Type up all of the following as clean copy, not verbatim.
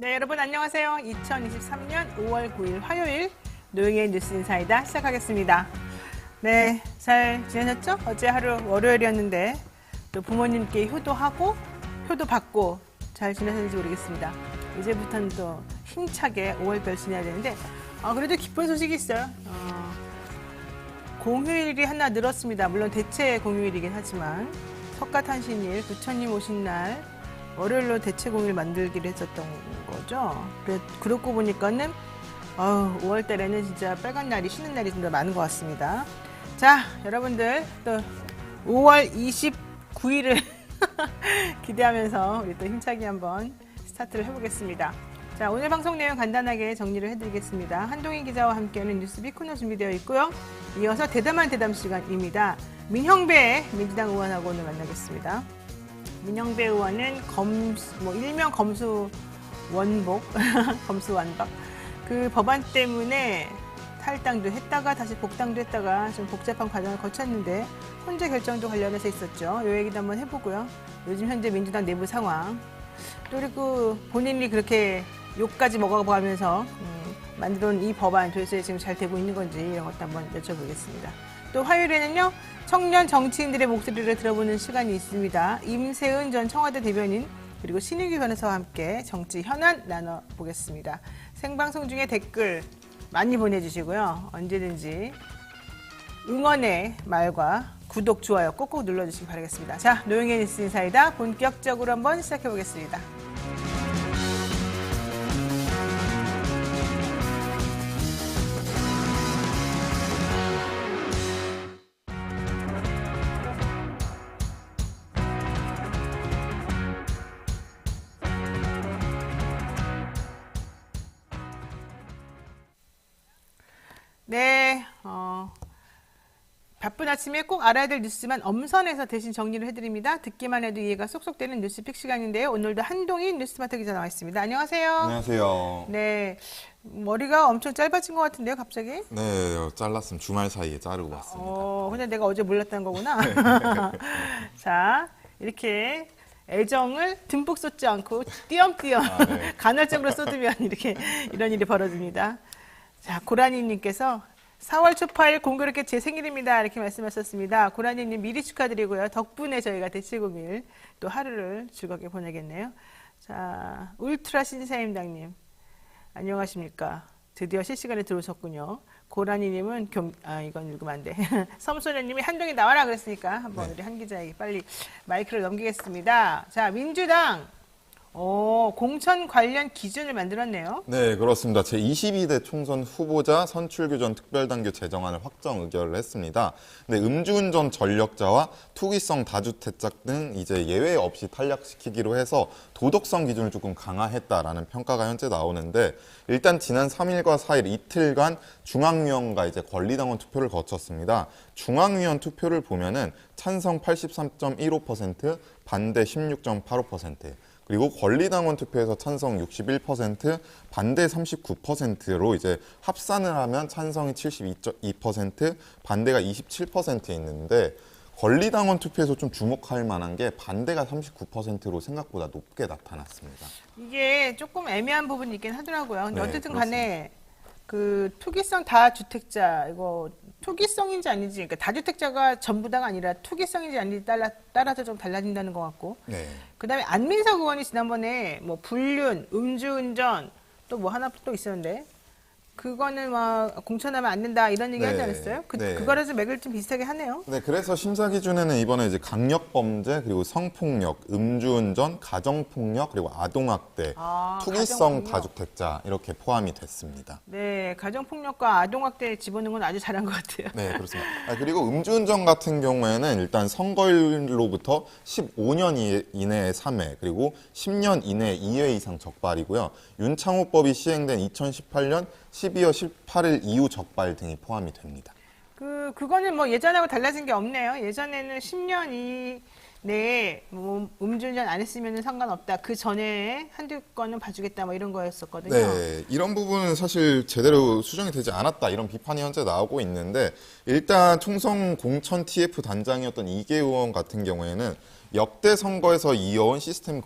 네, 여러분 안녕하세요. 2023년 5월 9일 화요일 노영의 뉴스 인사이다 시작하겠습니다. 네, 잘 지내셨죠? 어제 하루 월요일이었는데 또 부모님께 효도하고 효도 받고 잘 지내셨는지 모르겠습니다. 이제부터는 또 힘차게 5월별 지내야 되는데 그래도 기쁜 소식이 있어요. 공휴일이 하나 늘었습니다. 물론 대체 공휴일이긴 하지만 석가탄신일, 부처님 오신 날 월요일로 대체 공휴일 만들기로 했었던 거죠. 그렇고 보니까는 5월 달에는 진짜 빨간 날이 쉬는 날이 좀 더 많은 것 같습니다. 자, 여러분들 또 5월 29일을 기대하면서 우리 또 힘차게 한번 스타트를 해보겠습니다. 자, 오늘 방송 내용 간단하게 정리를 해드리겠습니다. 한동희 기자와 함께하는 뉴스빅 코너 준비되어 있고요. 이어서 대담한 대담 시간입니다. 민형배 민주당 의원하고 오늘 만나겠습니다. 민형배 의원은 일명 검수원복, 검수완박. 그 법안 때문에 탈당도 했다가 다시 복당도 했다가 좀 복잡한 과정을 거쳤는데 헌재 결정도 관련해서 있었죠. 이 얘기도 한번 해보고요. 요즘 현재 민주당 내부 상황. 또 그리고 본인이 그렇게 욕까지 먹어가면서 만들어온 이 법안 도대체 지금 잘 되고 있는 건지 이런 것도 한번 여쭤보겠습니다. 또 화요일에는요. 청년 정치인들의 목소리를 들어보는 시간이 있습니다. 임세은 전 청와대 대변인 그리고 신익규 변호사와 함께 정치 현안 나눠보겠습니다. 생방송 중에 댓글 많이 보내주시고요. 언제든지 응원의 말과 구독, 좋아요 꼭꼭 눌러주시기 바라겠습니다. 자, 노영의 뉴스 인사이다 본격적으로 한번 시작해보겠습니다. 네, 바쁜 아침에 꼭 알아야 될 뉴스만 엄선해서 대신 정리를 해드립니다. 듣기만 해도 이해가 쏙쏙 되는 뉴스픽 시간인데요. 오늘도 한동희 뉴스마터 기자 나와 있습니다. 안녕하세요. 안녕하세요. 네, 머리가 엄청 짧아진 것 같은데요, 갑자기? 네, 잘랐으면 주말 사이에 자르고 왔습니다. 근데 내가 어제 몰랐다는 거구나. 자, 이렇게 애정을 듬뿍 쏟지 않고 띄엄띄엄 네. 간헐적으로 쏟으면 이런 일이 벌어집니다. 자, 고라니님께서 4월 초파일 공교롭게 제 생일입니다. 이렇게 말씀하셨습니다. 고라니님 미리 축하드리고요. 덕분에 저희가 대치공일 또 하루를 즐겁게 보내겠네요. 자, 울트라 신사임당님 안녕하십니까. 드디어 실시간에 들어오셨군요. 고라니님은 이건 읽으면 안 돼. 섬소녀님이 한동희 나와라 그랬으니까 한번 우리 한 기자에게 빨리 마이크를 넘기겠습니다. 자, 민주당 공천 관련 기준을 만들었네요. 네, 그렇습니다. 제22대 총선 후보자 선출규정 특별당규 제정안을 확정 의결을 했습니다. 근데 음주운전 전력자와 투기성 다주택자 등 이제 예외 없이 탄력시키기로 해서 도덕성 기준을 조금 강화했다라는 평가가 현재 나오는데 일단 지난 3일과 4일 이틀간 중앙위원과 이제 권리당원 투표를 거쳤습니다. 중앙위원 투표를 보면은 찬성 83.15%, 반대 16.85%, 그리고 권리당원 투표에서 찬성 61%, 반대 39%로 이제 합산을 하면 찬성이 72.2%, 반대가 27%에 있는데 권리당원 투표에서 좀 주목할 만한 게 반대가 39%로 생각보다 높게 나타났습니다. 이게 조금 애매한 부분이 있긴 하더라고요. 근데 네, 어쨌든 그렇습니다. 간에 그 투기성 다주택자 이거 투기성인지 아닌지 그러니까 다주택자가 전부 다가 아니라 투기성인지 아닌지 따라서 좀 달라진다는 것 같고 네. 그다음에 안민석 의원이 지난번에 뭐 불륜, 음주운전 또 뭐 하나 또 있었는데 그거는 막 공천하면 안 된다 이런 얘기 하지 네. 않았어요? 네. 그거라서 맥을 좀 비슷하게 하네요. 네, 그래서 심사 기준에는 이번에 이제 강력범죄, 그리고 성폭력, 음주운전, 가정폭력, 그리고 아동학대, 투기성 가정폭력. 다주택자 이렇게 포함이 됐습니다. 네, 가정폭력과 아동학대 집어넣은 건 아주 잘한 것 같아요. 네, 그렇습니다. 그리고 음주운전 같은 경우에는 일단 선거일로부터 15년 이내에 3회, 그리고 10년 이내에 2회 이상 적발이고요. 윤창호법이 시행된 2018년 12월 18일 이후 적발 등이 포함이 됩니다. 그거는 뭐 예전하고 달라진 게 없네요. 예전에는 10년 이내에 뭐 음주운전 안 했으면 상관없다. 그 전에 한두 건은 봐주겠다 뭐 이런 거였었거든요. 네, 이런 부분은 사실 제대로 수정이 되지 않았다 이런 비판이 현재 나오고 있는데 일단 총선 공천 TF 단장이었던 이계 의원 같은 경우에는 역대 선거에서 이어온 시스템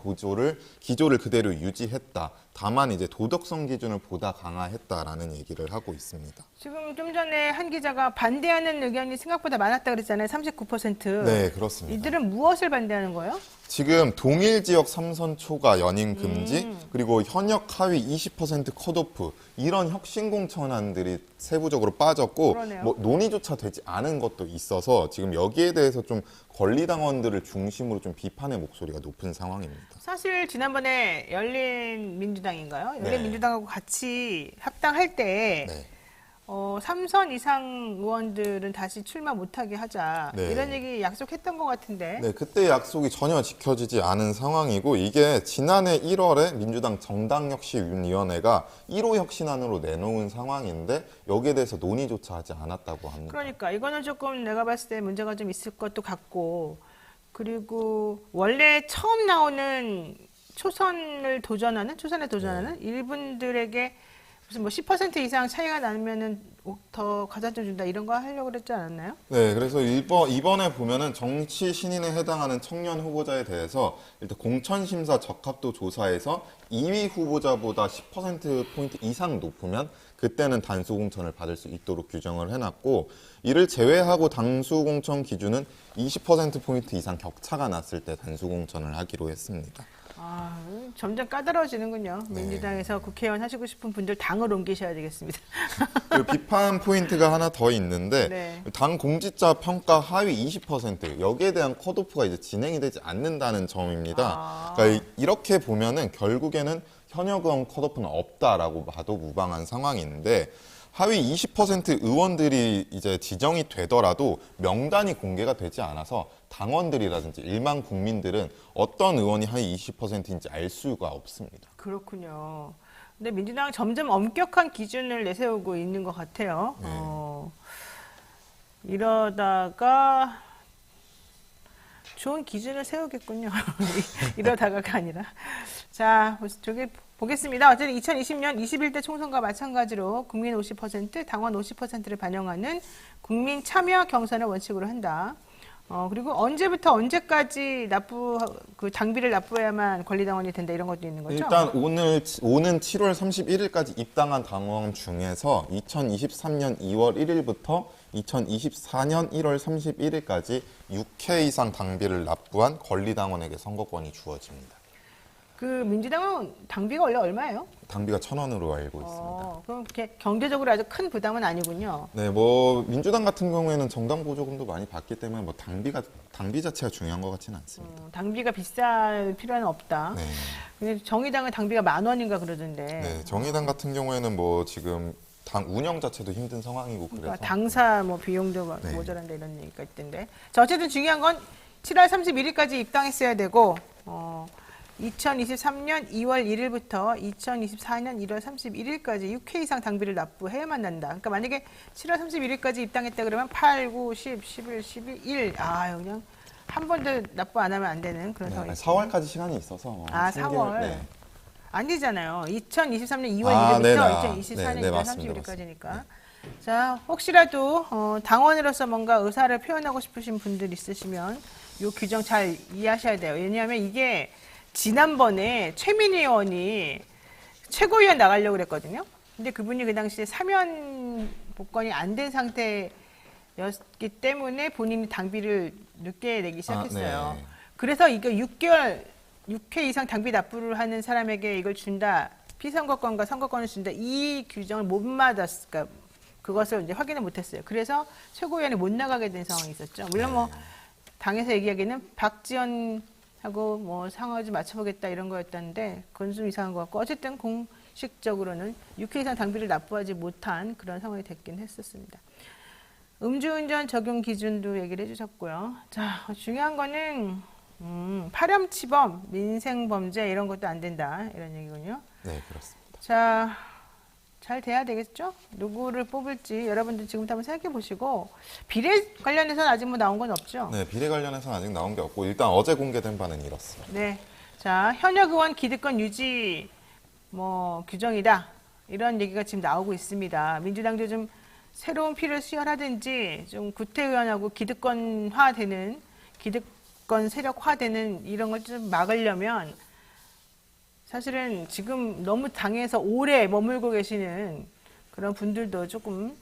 기조를 그대로 유지했다. 다만 이제 도덕성 기준을 보다 강화했다라는 얘기를 하고 있습니다. 지금 좀 전에 한 기자가 반대하는 의견이 생각보다 많았다 그랬잖아요. 39%. 네, 그렇습니다. 이들은 무엇을 반대하는 거예요? 지금 동일 지역 3선 초과 연임 금지, 그리고 현역 하위 20% 컷오프 이런 혁신 공천안들이 세부적으로 빠졌고 그러네요. 뭐 논의조차 되지 않은 것도 있어서 지금 여기에 대해서 좀 권리당원들을 중심으로 좀 비판의 목소리가 높은 상황입니다. 사실 지난번에 열린민주당인가요? 네. 열린민주당하고 같이 합당할 때 네. 3선 이상 의원들은 다시 출마 못하게 하자. 네. 이런 얘기 약속했던 것 같은데. 네, 그때 약속이 전혀 지켜지지 않은 상황이고 이게 지난해 1월에 민주당 정당혁신위원회가 1호 혁신안으로 내놓은 상황인데 여기에 대해서 논의조차 하지 않았다고 합니다. 그러니까 이거는 조금 내가 봤을 때 문제가 좀 있을 것도 같고, 그리고 원래 처음 나오는 초선에 도전하는 이분들에게 무슨 뭐 10% 이상 차이가 나면은 더 가산점 준다 이런 거 하려고 그랬지 않았나요? 네, 그래서 이번에 보면은 정치 신인에 해당하는 청년 후보자에 대해서 일단 공천심사 적합도 조사에서 2위 후보자보다 10%포인트 이상 높으면 그때는 단수공천을 받을 수 있도록 규정을 해놨고 이를 제외하고 단수공천 기준은 20%포인트 이상 격차가 났을 때 단수공천을 하기로 했습니다. 아, 점점 까다로워지는군요. 네. 민주당에서 국회의원 하시고 싶은 분들 당을 옮기셔야 되겠습니다. 그 비판 포인트가 하나 더 있는데 네. 당 공직자 평가 하위 20% 여기에 대한 컷오프가 이제 진행이 되지 않는다는 점입니다. 그러니까 이렇게 보면은 결국에는 현역 의원 컷오프는 없다라고 봐도 무방한 상황인데 하위 20% 의원들이 이제 지정이 되더라도 명단이 공개가 되지 않아서 당원들이라든지 일반 국민들은 어떤 의원이 하위 20%인지 알 수가 없습니다. 그렇군요. 근데 민주당은 점점 엄격한 기준을 내세우고 있는 것 같아요. 네. 이러다가 좋은 기준을 세우겠군요. 이러다가가 아니라. 자, 저기 보겠습니다. 어쨌든 2020년 21대 총선과 마찬가지로 국민 50%, 당원 50%를 반영하는 국민 참여 경선을 원칙으로 한다. 그리고 언제부터 언제까지 당비를 납부해야만 권리당원이 된다 이런 것도 있는 거죠? 일단 오는 7월 31일까지 입당한 당원 중에서 2023년 2월 1일부터 2024년 1월 31일까지 6회 이상 당비를 납부한 권리당원에게 선거권이 주어집니다. 그 민주당은 당비가 원래 얼마예요? 당비가 1,000원으로 알고 있습니다. 그럼 그렇게 경제적으로 아주 큰 부담은 아니군요. 네, 뭐 민주당 같은 경우에는 정당 보조금도 많이 받기 때문에 뭐 당비 자체가 중요한 것 같지는 않습니다. 당비가 비쌀 필요는 없다. 네. 근데 정의당은 당비가 10,000원인가 그러던데. 네, 정의당 같은 경우에는 뭐 지금 당 운영 자체도 힘든 상황이고 그러니까 그래서 당사 뭐 비용도 네. 모자란다 이런 얘기가 있던데. 자, 어쨌든 중요한 건 7월 31일까지 입당했어야 되고 2023년 2월 1일부터 2024년 1월 31일까지 6회 이상 당비를 납부해야만 난다. 그러니까 만약에 7월 31일까지 입당했다 그러면 8, 9, 10, 11, 12, 1. 그냥 한 번도 납부 안 하면 안 되는 그런 상황이. 4월까지 시간이 있어서 4월. 네. 아니잖아요. 2023년 2월 아, 1일부터 네네. 2024년 네, 1월 맞습니다. 31일까지니까. 자, 혹시라도 당원으로서 뭔가 의사를 표현하고 싶으신 분들 있으시면 이 규정 잘 이해하셔야 돼요. 왜냐하면 이게 지난번에 최민희 의원이 최고위원 나가려고 그랬거든요. 근데 그분이 그 당시에 사면 복권이 안 된 상태였기 때문에 본인이 당비를 늦게 내기 시작했어요. 네. 그래서 이거 6회 이상 당비 납부를 하는 사람에게 이걸 준다. 피선거권과 선거권을 준다. 이 규정을 못 맞았을까. 그것을 이제 확인을 못했어요. 그래서 최고위원이 못 나가게 된 상황이 있었죠. 물론 뭐 당에서 얘기하기는 박지원하고 뭐 상황을 좀 맞춰보겠다 이런 거였다는데 그건 좀 이상한 것 같고 어쨌든 공식적으로는 6회 이상 당비를 납부하지 못한 그런 상황이 됐긴 했었습니다. 음주운전 적용 기준도 얘기를 해주셨고요. 자, 중요한 거는 파렴치범, 민생범죄 이런 것도 안 된다 이런 얘기군요. 네, 그렇습니다. 자, 잘 돼야 되겠죠? 누구를 뽑을지 여러분들 지금부터 한번 생각해 보시고 비례 관련해서는 아직 뭐 나온 건 없죠? 네, 비례 관련해서는 아직 나온 게 없고 일단 어제 공개된 바는 이렇습니다. 네. 자, 현역 의원 기득권 유지 뭐 규정이다. 이런 얘기가 지금 나오고 있습니다. 민주당도 좀 새로운 피를 수혈하든지 좀 구태의원하고 기득권화되는 집권 세력화되는 이런 걸 좀 막으려면 사실은 지금 너무 당에서 오래 머물고 계시는 그런 분들도 조금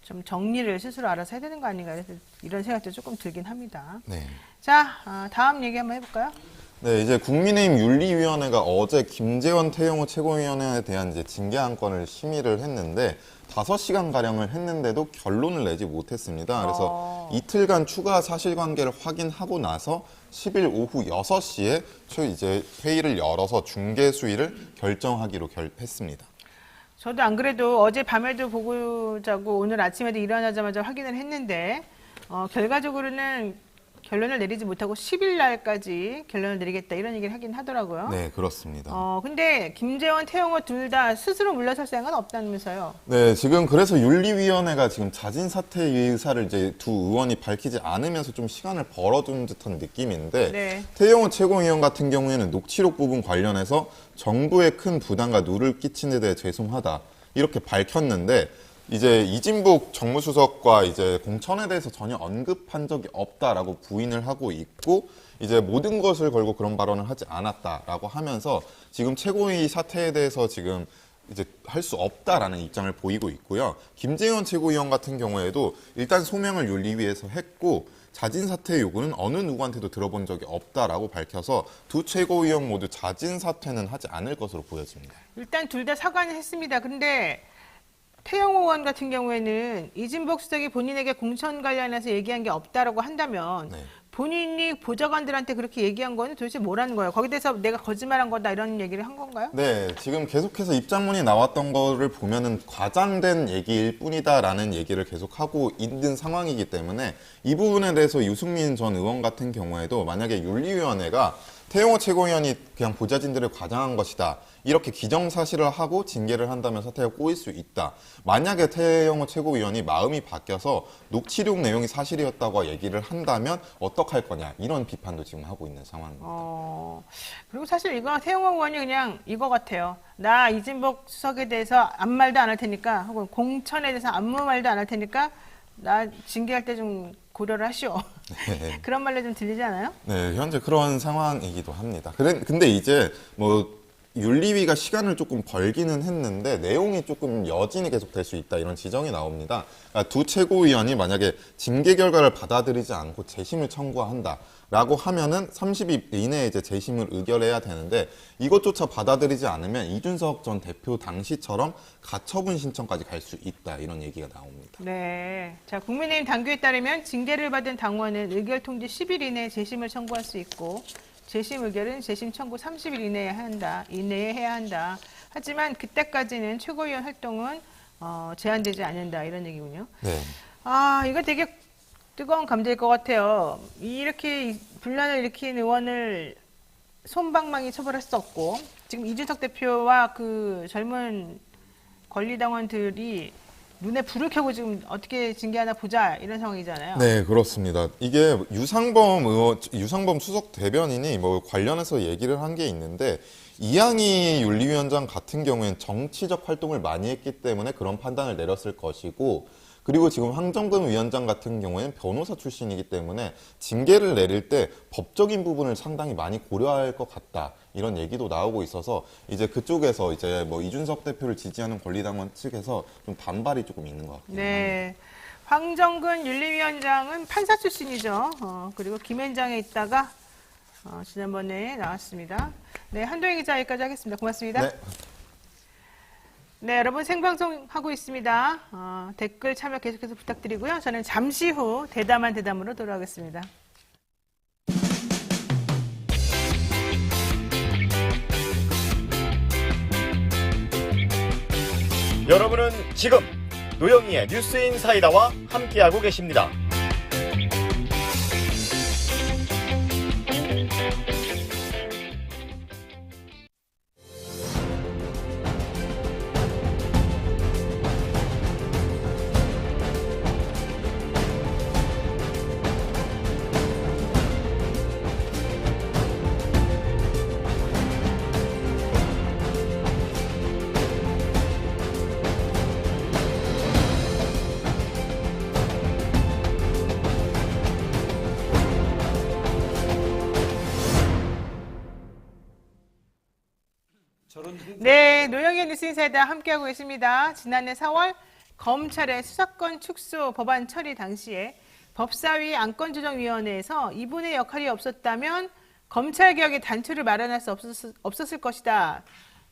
좀 정리를 스스로 알아서 해야 되는 거 아닌가 이런 생각도 조금 들긴 합니다. 네. 자, 다음 얘기 한번 해볼까요? 네, 이제 국민의힘 윤리위원회가 어제 김재원 태영호 최고위원에 대한 이제 징계 안건을 심의를 했는데 5시간 가량을 했는데도 결론을 내지 못했습니다. 그래서 이틀간 추가 사실관계를 확인하고 나서 10일 오후 6시에 이제 회의를 열어서 중개 수위를 결정하기로 결했습니다. 저도 안 그래도 어제 밤에도 보고 자고 오늘 아침에도 일어나자마자 확인을 했는데 결과적으로는 결론을 내리지 못하고 10일 날까지 결론을 내리겠다 이런 얘기를 하긴 하더라고요. 네, 그렇습니다. 근데 김재원, 태영호 둘 다 스스로 물러설 생각은 없다면서요? 네, 지금 그래서 윤리위원회가 지금 자진 사퇴 의사를 이제 두 의원이 밝히지 않으면서 좀 시간을 벌어둔 듯한 느낌인데 네. 태영호 최고위원 같은 경우에는 녹취록 부분 관련해서 정부에 큰 부담과 누를 끼친 데 대해 죄송하다 이렇게 밝혔는데 이제 이진복 정무수석과 이제 공천에 대해서 전혀 언급한 적이 없다라고 부인을 하고 있고 이제 모든 것을 걸고 그런 발언을 하지 않았다라고 하면서 지금 최고위 사퇴에 대해서 지금 이제 할 수 없다라는 입장을 보이고 있고요. 김재원 최고위원 같은 경우에도 일단 소명을 윤리위에서 했고 자진 사퇴 요구는 어느 누구한테도 들어본 적이 없다라고 밝혀서 두 최고위원 모두 자진 사퇴는 하지 않을 것으로 보여집니다. 일단 둘 다 사과는 했습니다. 근데 태영호 의원 같은 경우에는 이진복 수석이 본인에게 공천 관련해서 얘기한 게 없다라고 한다면 네. 본인이 보좌관들한테 그렇게 얘기한 거는 도대체 뭐라는 거예요? 거기에 대해서 내가 거짓말한 거다 이런 얘기를 한 건가요? 네, 지금 계속해서 입장문이 나왔던 거를 보면은 과장된 얘기일 뿐이다라는 얘기를 계속하고 있는 상황이기 때문에 이 부분에 대해서 유승민 전 의원 같은 경우에도 만약에 윤리위원회가 태영호 최고위원이 그냥 보좌진들을 과장한 것이다. 이렇게 기정사실을 하고 징계를 한다면 사퇴가 꼬일 수 있다. 만약에 태영호 최고위원이 마음이 바뀌어서 녹취록 내용이 사실이었다고 얘기를 한다면 어떡할 거냐. 이런 비판도 지금 하고 있는 상황입니다. 그리고 사실 이거 태영호 의원이 그냥 이거 같아요. 나 이진복 수석에 대해서 아무 말도 안 할 테니까 혹은 공천에 대해서 아무 말도 안 할 테니까 나 징계할 때 좀 고려를 하시오. 네. 그런 말로 좀 들리지 않아요? 네, 현재 그런 상황이기도 합니다. 근데 이제 뭐 윤리위가 시간을 조금 벌기는 했는데 내용이 조금 여진이 계속 될 수 있다 이런 지적이 나옵니다. 그러니까 두 최고위원이 만약에 징계 결과를 받아들이지 않고 재심을 청구한다라고 하면은 30일 이내에 이제 재심을 의결해야 되는데 이것조차 받아들이지 않으면 이준석 전 대표 당시처럼 가처분 신청까지 갈 수 있다 이런 얘기가 나옵니다. 네. 자, 국민의힘 당규에 따르면 징계를 받은 당원은 의결 통지 10일 이내에 재심을 청구할 수 있고 재심 의결은 재심 청구 30일 이내에 해야 한다. 하지만 그때까지는 최고위원 활동은 제한되지 않는다 이런 얘기군요. 네. 이거 되게 뜨거운 감정일 것 같아요. 이렇게 분란을 일으킨 의원을 솜방망이 처벌할 수 없고 지금 이준석 대표와 그 젊은 권리당원들이 눈에 불을 켜고 지금 어떻게 징계하나 보자 이런 상황이잖아요. 네, 그렇습니다. 이게 유상범 수석 대변인이 뭐 관련해서 얘기를 한 게 있는데 이양희 윤리위원장 같은 경우에는 정치적 활동을 많이 했기 때문에 그런 판단을 내렸을 것이고 그리고 지금 황정근 위원장 같은 경우에는 변호사 출신이기 때문에 징계를 내릴 때 법적인 부분을 상당히 많이 고려할 것 같다. 이런 얘기도 나오고 있어서 이제 그쪽에서 이제 뭐 이준석 대표를 지지하는 권리당원 측에서 좀 반발이 조금 있는 것 같아요. 네. 황정근 윤리위원장은 판사 출신이죠. 그리고 김현장에 있다가 지난번에 나왔습니다. 네, 한동희 기자 여기까지 하겠습니다. 고맙습니다. 네. 네, 여러분 생방송 하고 있습니다. 댓글 참여 계속해서 부탁드리고요. 저는 잠시 후 대담한 대담으로 돌아오겠습니다. 여러분은 지금 노영희의 뉴스인사이다와 함께하고 계십니다. 네, 노영희 뉴스인사이다 함께하고 계십니다. 지난해 4월 검찰의 수사권 축소 법안 처리 당시에 법사위 안건조정위원회에서 이분의 역할이 없었다면 검찰개혁의 단초를 마련할 수 없었을 것이다.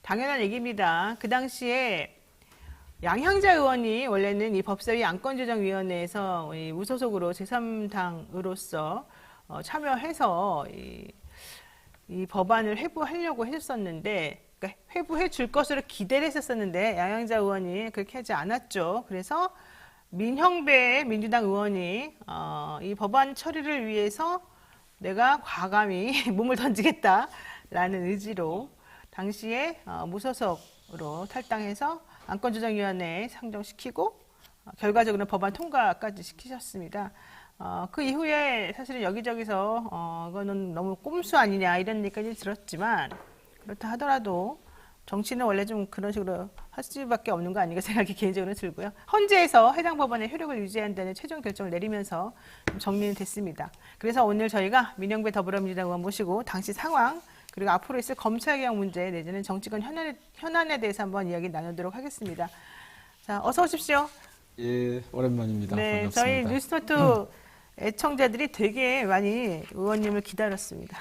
당연한 얘기입니다. 그 당시에 양향자 의원이 원래는 이 법사위 안건조정위원회에서 이 무소속으로 제3당으로서 참여해서 이 법안을 회부하려고 했었는데, 그러니까 회부해 줄 것으로 기대를 했었는데 양향자 의원이 그렇게 하지 않았죠. 그래서 민형배 민주당 의원이 이 법안 처리를 위해서 내가 과감히 몸을 던지겠다라는 의지로 당시에 무소속으로 탈당해서 안건조정위원회에 상정시키고 결과적으로는 법안 통과까지 시키셨습니다. 그 이후에 사실은 여기저기서 이거는 너무 꼼수 아니냐 이런 얘기까지 들었지만 그렇다 하더라도 정치는 원래 좀 그런 식으로 할 수밖에 없는 거 아닌가 생각이 개인적으로 들고요. 헌재에서 해당 법안의 효력을 유지한다는 최종 결정을 내리면서 좀 정리는 됐습니다. 그래서 오늘 저희가 민영배 더불어민주당 의원 모시고 당시 상황 그리고 앞으로 있을 검찰개혁 문제 내지는 정치권 현안에 대해서 한번 이야기 나누도록 하겠습니다. 자, 어서 오십시오. 예, 오랜만입니다. 네, 반갑습니다. 저희 뉴스토트 애청자들이 되게 많이 의원님을 기다렸습니다.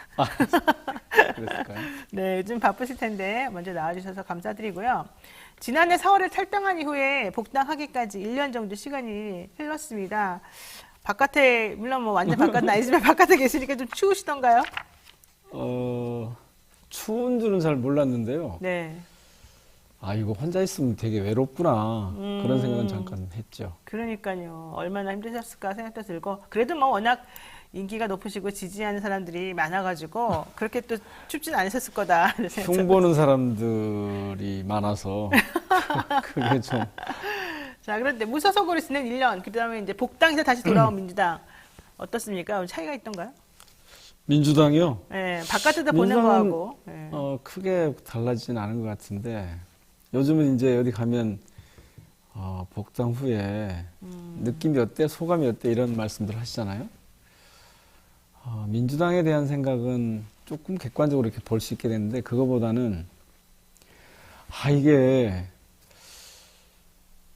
그랬을까요? 네, 요즘 바쁘실 텐데 먼저 나와주셔서 감사드리고요. 지난해 4월에 탈당한 이후에 복당하기까지 1년 정도 시간이 흘렀습니다. 바깥에 물론 뭐 완전 바깥은 아니지만 바깥에 계시니까 좀 추우시던가요? 추운 줄은 잘 몰랐는데요. 네. 아, 이거 혼자 있으면 되게 외롭구나. 그런 생각은 잠깐 했죠. 그러니까요. 얼마나 힘드셨을까 생각도 들고 그래도 뭐 워낙 인기가 높으시고 지지하는 사람들이 많아가지고 그렇게 또 춥진 않으셨을 거다. 흉 보는 사람들이 많아서 그게 좀. 자, 그런데 무소속으로 지낸 1년, 그 다음에 이제 복당해서 다시 돌아온 민주당 어떻습니까? 차이가 있던가요? 민주당이요? 네, 바깥에다 보낸 민주당은, 거하고. 네. 크게 달라지진 않은 것 같은데 요즘은 이제 어디 가면 복당 후에 느낌이 어때? 소감이 어때? 이런 말씀들 하시잖아요. 민주당에 대한 생각은 조금 객관적으로 이렇게 볼 수 있게 됐는데 그거보다는 이게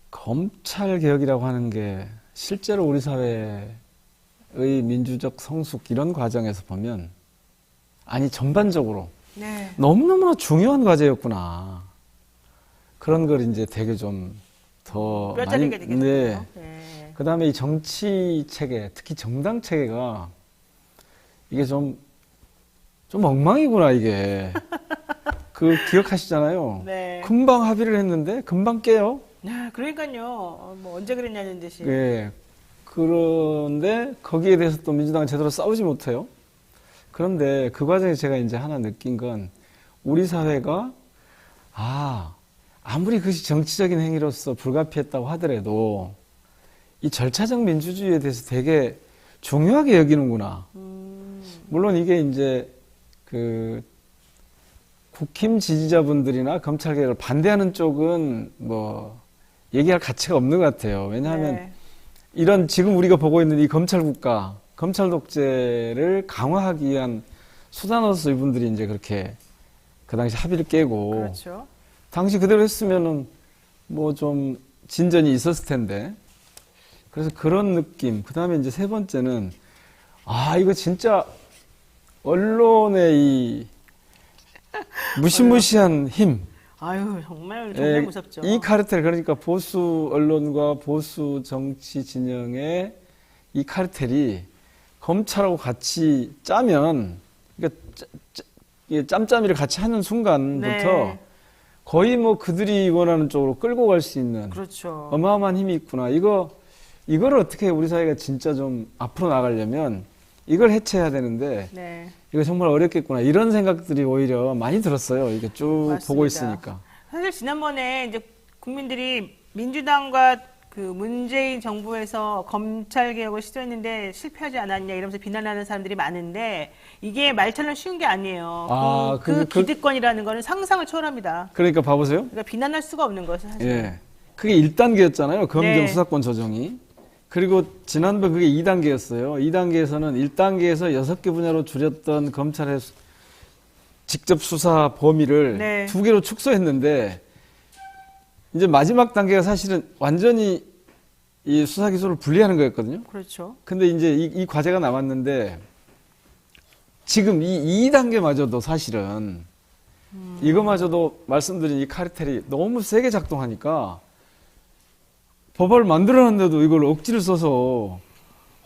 검찰 개혁이라고 하는 게 실제로 우리 사회의 민주적 성숙 이런 과정에서 보면 전반적으로 네. 너무너무나 중요한 과제였구나. 그런 걸 이제 되게 좀 더 뼈저리게 되겠네요. 네. 네. 그 다음에 이 정치 체계, 특히 정당 체계가 이게 좀 엉망이구나, 이게. 기억하시잖아요. 네. 금방 합의를 했는데, 금방 깨요. 네, 그러니까요. 뭐 언제 그랬냐는 듯이. 예. 그런데 거기에 대해서 또 민주당은 제대로 싸우지 못해요. 그런데 그 과정에 제가 이제 하나 느낀 건 우리 사회가 아무리 그것이 정치적인 행위로서 불가피했다고 하더라도 이 절차적 민주주의에 대해서 되게 중요하게 여기는구나. 물론 이게 이제 국힘 지지자분들이나 검찰 개혁을 반대하는 쪽은 뭐 얘기할 가치가 없는 것 같아요. 왜냐하면 네. 이런 지금 우리가 보고 있는 이 검찰 국가, 검찰 독재를 강화하기 위한 수단으로서 이분들이 이제 그렇게 그 당시 합의를 깨고 그렇죠. 당시 그대로 했으면은 뭐 좀 진전이 있었을 텐데. 그래서 그런 느낌. 그 다음에 이제 세 번째는 이거 진짜 언론의 이 무시무시한 힘. 아유, 정말 무섭죠. 이 카르텔, 그러니까 보수 언론과 보수 정치 진영의 이 카르텔이 검찰하고 같이 짜면, 그러니까 짬짬이를 같이 하는 순간부터 네. 거의 뭐 그들이 원하는 쪽으로 끌고 갈 수 있는 그렇죠. 어마어마한 힘이 있구나. 이걸 어떻게 우리 사회가 진짜 좀 앞으로 나가려면 이걸 해체해야 되는데 네. 이거 정말 어렵겠구나. 이런 생각들이 오히려 많이 들었어요. 이게 쭉 맞습니다. 보고 있으니까. 사실 지난번에 이제 국민들이 민주당과 그 문재인 정부에서 검찰 개혁을 시도했는데 실패하지 않았냐 이러면서 비난하는 사람들이 많은데 이게 말처럼 쉬운 게 아니에요. 그 기득권이라는 거는 상상을 초월합니다. 그러니까 봐보세요. 그러니까 비난할 수가 없는 거죠, 사실. 예. 그게 1단계였잖아요. 검경 네. 수사권 조정이. 그리고 지난번 그게 2단계였어요. 2단계에서는 1단계에서 6개 분야로 줄였던 검찰의 직접 수사 범위를 네. 2개로 축소했는데 이제 마지막 단계가 사실은 완전히 이 수사 기소를 분리하는 거였거든요. 그렇죠. 근데 이제 이 과제가 남았는데 지금 이 2단계마저도 사실은 이거마저도 말씀드린 이 카르텔이 너무 세게 작동하니까 법을 만들어놨는데도 이걸 억지를 써서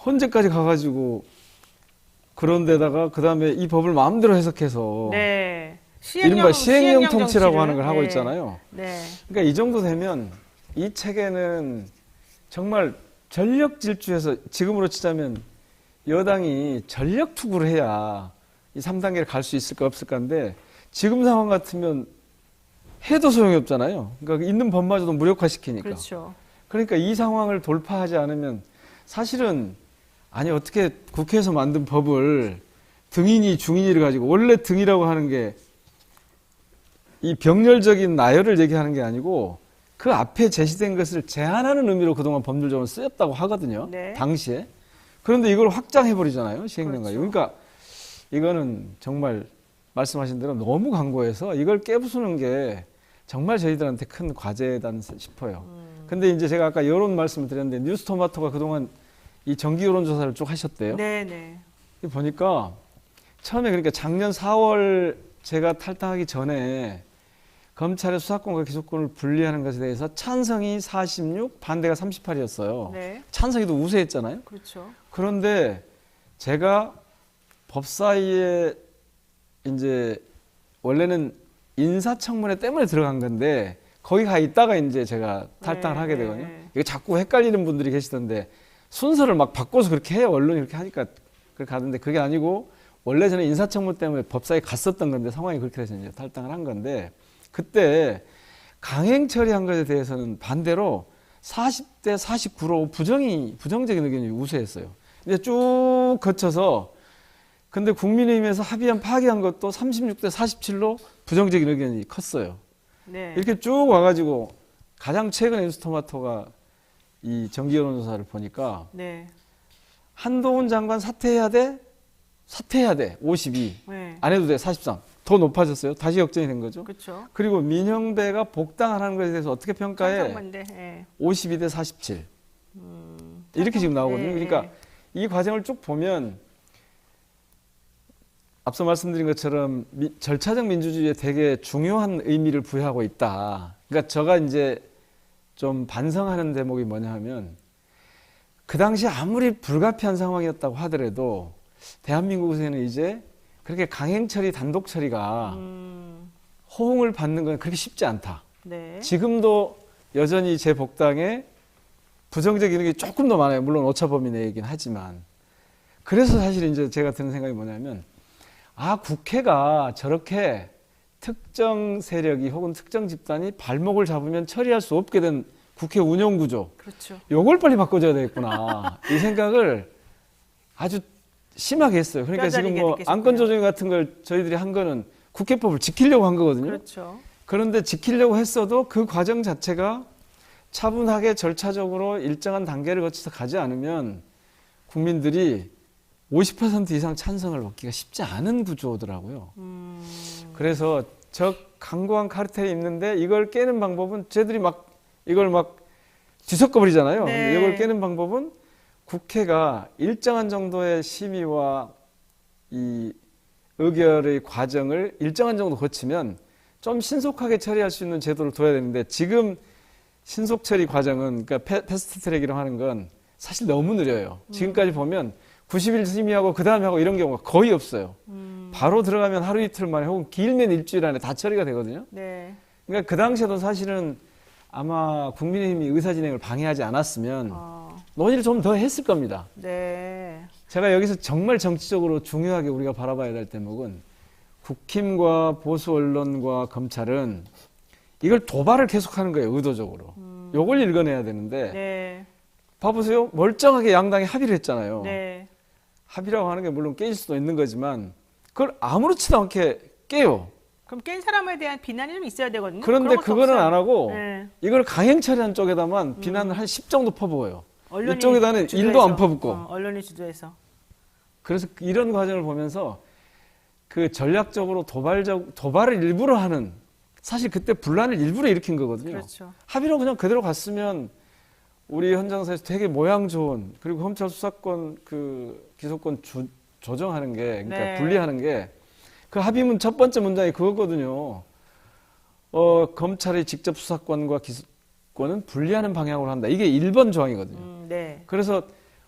헌재까지 가가지고 그런 데다가 그 다음에 이 법을 마음대로 해석해서 네. 이른바 시행령 통치라고 정치를. 하는 걸 하고 네. 있잖아요. 네. 그러니까 이 정도 되면 이 체계는 정말 전력 질주해서 지금으로 치자면 여당이 전력 투구를 해야 이 3단계를 갈 수 있을까 없을까인데 지금 상황 같으면 해도 소용이 없잖아요. 그러니까 있는 법마저도 무력화시키니까. 그렇죠. 그러니까 이 상황을 돌파하지 않으면 사실은 아니 어떻게 국회에서 만든 법을 등인이 중인이를 가지고 원래 등이라고 하는 게 이 병렬적인 나열을 얘기하는 게 아니고 그 앞에 제시된 것을 제한하는 의미로 그동안 법률적으로 쓰였다고 하거든요. 네. 당시에. 그런데 이걸 확장해버리잖아요. 시행령까지. 그렇죠. 그러니까 이거는 정말 말씀하신 대로 너무 강고해서 이걸 깨부수는 게 정말 저희들한테 큰 과제다 싶어요. 근데 이제 제가 아까 여론 말씀을 드렸는데 뉴스토마토가 그동안 이 정기 여론조사를 쭉 하셨대요. 네네. 보니까 처음에 그러니까 작년 4월 제가 탈당하기 전에 검찰의 수사권과 기소권을 분리하는 것에 대해서 찬성이 46, 반대가 38이었어요. 네. 찬성이도 우세했잖아요. 그렇죠. 그런데 제가 법사위에 이제 원래는 인사청문회 때문에 들어간 건데 거기 가 있다가 이제 제가 탈당을 네, 하게 네. 되거든요. 이게 자꾸 헷갈리는 분들이 계시던데 순서를 막 바꿔서 그렇게 해요. 언론이 그렇게 하니까 그렇게 가던데 그게 아니고 원래 저는 인사청문 때문에 법사위에 갔었던 건데 상황이 그렇게 돼서 이제 탈당을 한 건데 그때 강행 처리한 것에 대해서는 반대로 40대 49로 부정적인 의견이 우세했어요. 이제 쭉 거쳐서 근데 국민의힘에서 합의안 파기한 것도 36대 47로 부정적인 의견이 컸어요. 네. 이렇게 쭉 와가지고 가장 최근에 뉴스토마토가 이 정기 여론조사를 보니까 네. 한동훈 장관 사퇴해야 돼? 사퇴해야 돼. 52. 네. 안 해도 돼. 43. 더 높아졌어요. 다시 역전이 된 거죠. 그렇죠. 그리고 민영배가 복당하는 것에 대해서 어떻게 평가해? 찬성반대. 네. 52대 47. 이렇게 지금 나오거든요. 네. 그러니까 이 과정을 쭉 보면 앞서 말씀드린 것처럼 절차적 민주주의에 되게 중요한 의미를 부여하고 있다. 그러니까 제가 이제 좀 반성하는 대목이 뭐냐 하면 그 당시 아무리 불가피한 상황이었다고 하더라도 대한민국에서는 이제 그렇게 강행 처리, 단독 처리가 호응을 받는 건 그렇게 쉽지 않다. 네. 지금도 여전히 제 복당에 부정적인 게 조금 더 많아요. 물론 오차범위 내이긴 하지만. 그래서 사실 이제 제가 드는 생각이 뭐냐면 아, 국회가 저렇게 특정 세력이 혹은 특정 집단이 발목을 잡으면 처리할 수 없게 된 국회 운영 구조. 그렇죠. 요걸 빨리 바꿔줘야 되겠구나. 이 생각을 아주 심하게 했어요. 그러니까 지금 뼈저리게 뭐 느끼셨군요. 안건 조정 같은 걸 저희들이 한 거는 국회법을 지키려고 한 거거든요. 그렇죠. 그런데 지키려고 했어도 그 과정 자체가 차분하게 절차적으로 일정한 단계를 거쳐서 가지 않으면 국민들이 50% 이상 찬성을 얻기가 쉽지 않은 구조더라고요. 그래서 저 강고한 카르텔이 있는데 이걸 깨는 방법은 쟤들이 막 이걸 막 뒤섞어버리잖아요. 네. 근데 이걸 깨는 방법은 국회가 일정한 정도의 심의와 이 의결의 과정을 일정한 정도 거치면 좀 신속하게 처리할 수 있는 제도를 둬야 되는데 지금 신속 처리 과정은 그러니까 패스트 트랙이라고 하는 건 사실 너무 느려요. 지금까지 보면 90일 심의하고 그 다음에 하고 이런 경우가 거의 없어요. 바로 들어가면 하루 이틀 만에 혹은 길면 일주일 안에 다 처리가 되거든요. 네. 그러니까 그 당시에도 사실은 아마 국민의힘이 의사진행을 방해하지 않았으면 논의를 좀 더 했을 겁니다. 네. 제가 여기서 정말 정치적으로 중요하게 우리가 바라봐야 될 대목은 국힘과 보수 언론과 검찰은 이걸 도발을 계속하는 거예요. 의도적으로. 요걸 읽어내야 되는데 네. 봐보세요. 멀쩡하게 양당이 합의를 했잖아요. 네. 합의라고 하는 게 물론 깨질 수도 있는 거지만 그걸 아무렇지도 않게 깨요. 그럼 깬 사람에 대한 비난이 좀 있어야 되거든요. 그런데 그런 것도 그거는 없어요. 안 하고 네. 이걸 강행 처리한 쪽에다만 비난을 한 10 정도 퍼부어요. 언론이 이쪽에다는 주도해서. 1도 안 퍼붓고. 언론이 주도해서. 그래서 이런 과정을 보면서 그 전략적으로 도발을 일부러 하는, 사실 그때 분란을 일부러 일으킨 거거든요. 그렇죠. 합의로 그냥 그대로 갔으면 우리 현장사에서 되게 모양 좋은, 그리고 검찰 수사권 그 기소권 조정하는 게, 그러니까 네. 분리하는 게, 그 합의문 첫 번째 문장이 그거거든요. 검찰의 직접 수사권과 기소권은 분리하는 방향으로 한다. 이게 1번 조항이거든요. 네. 그래서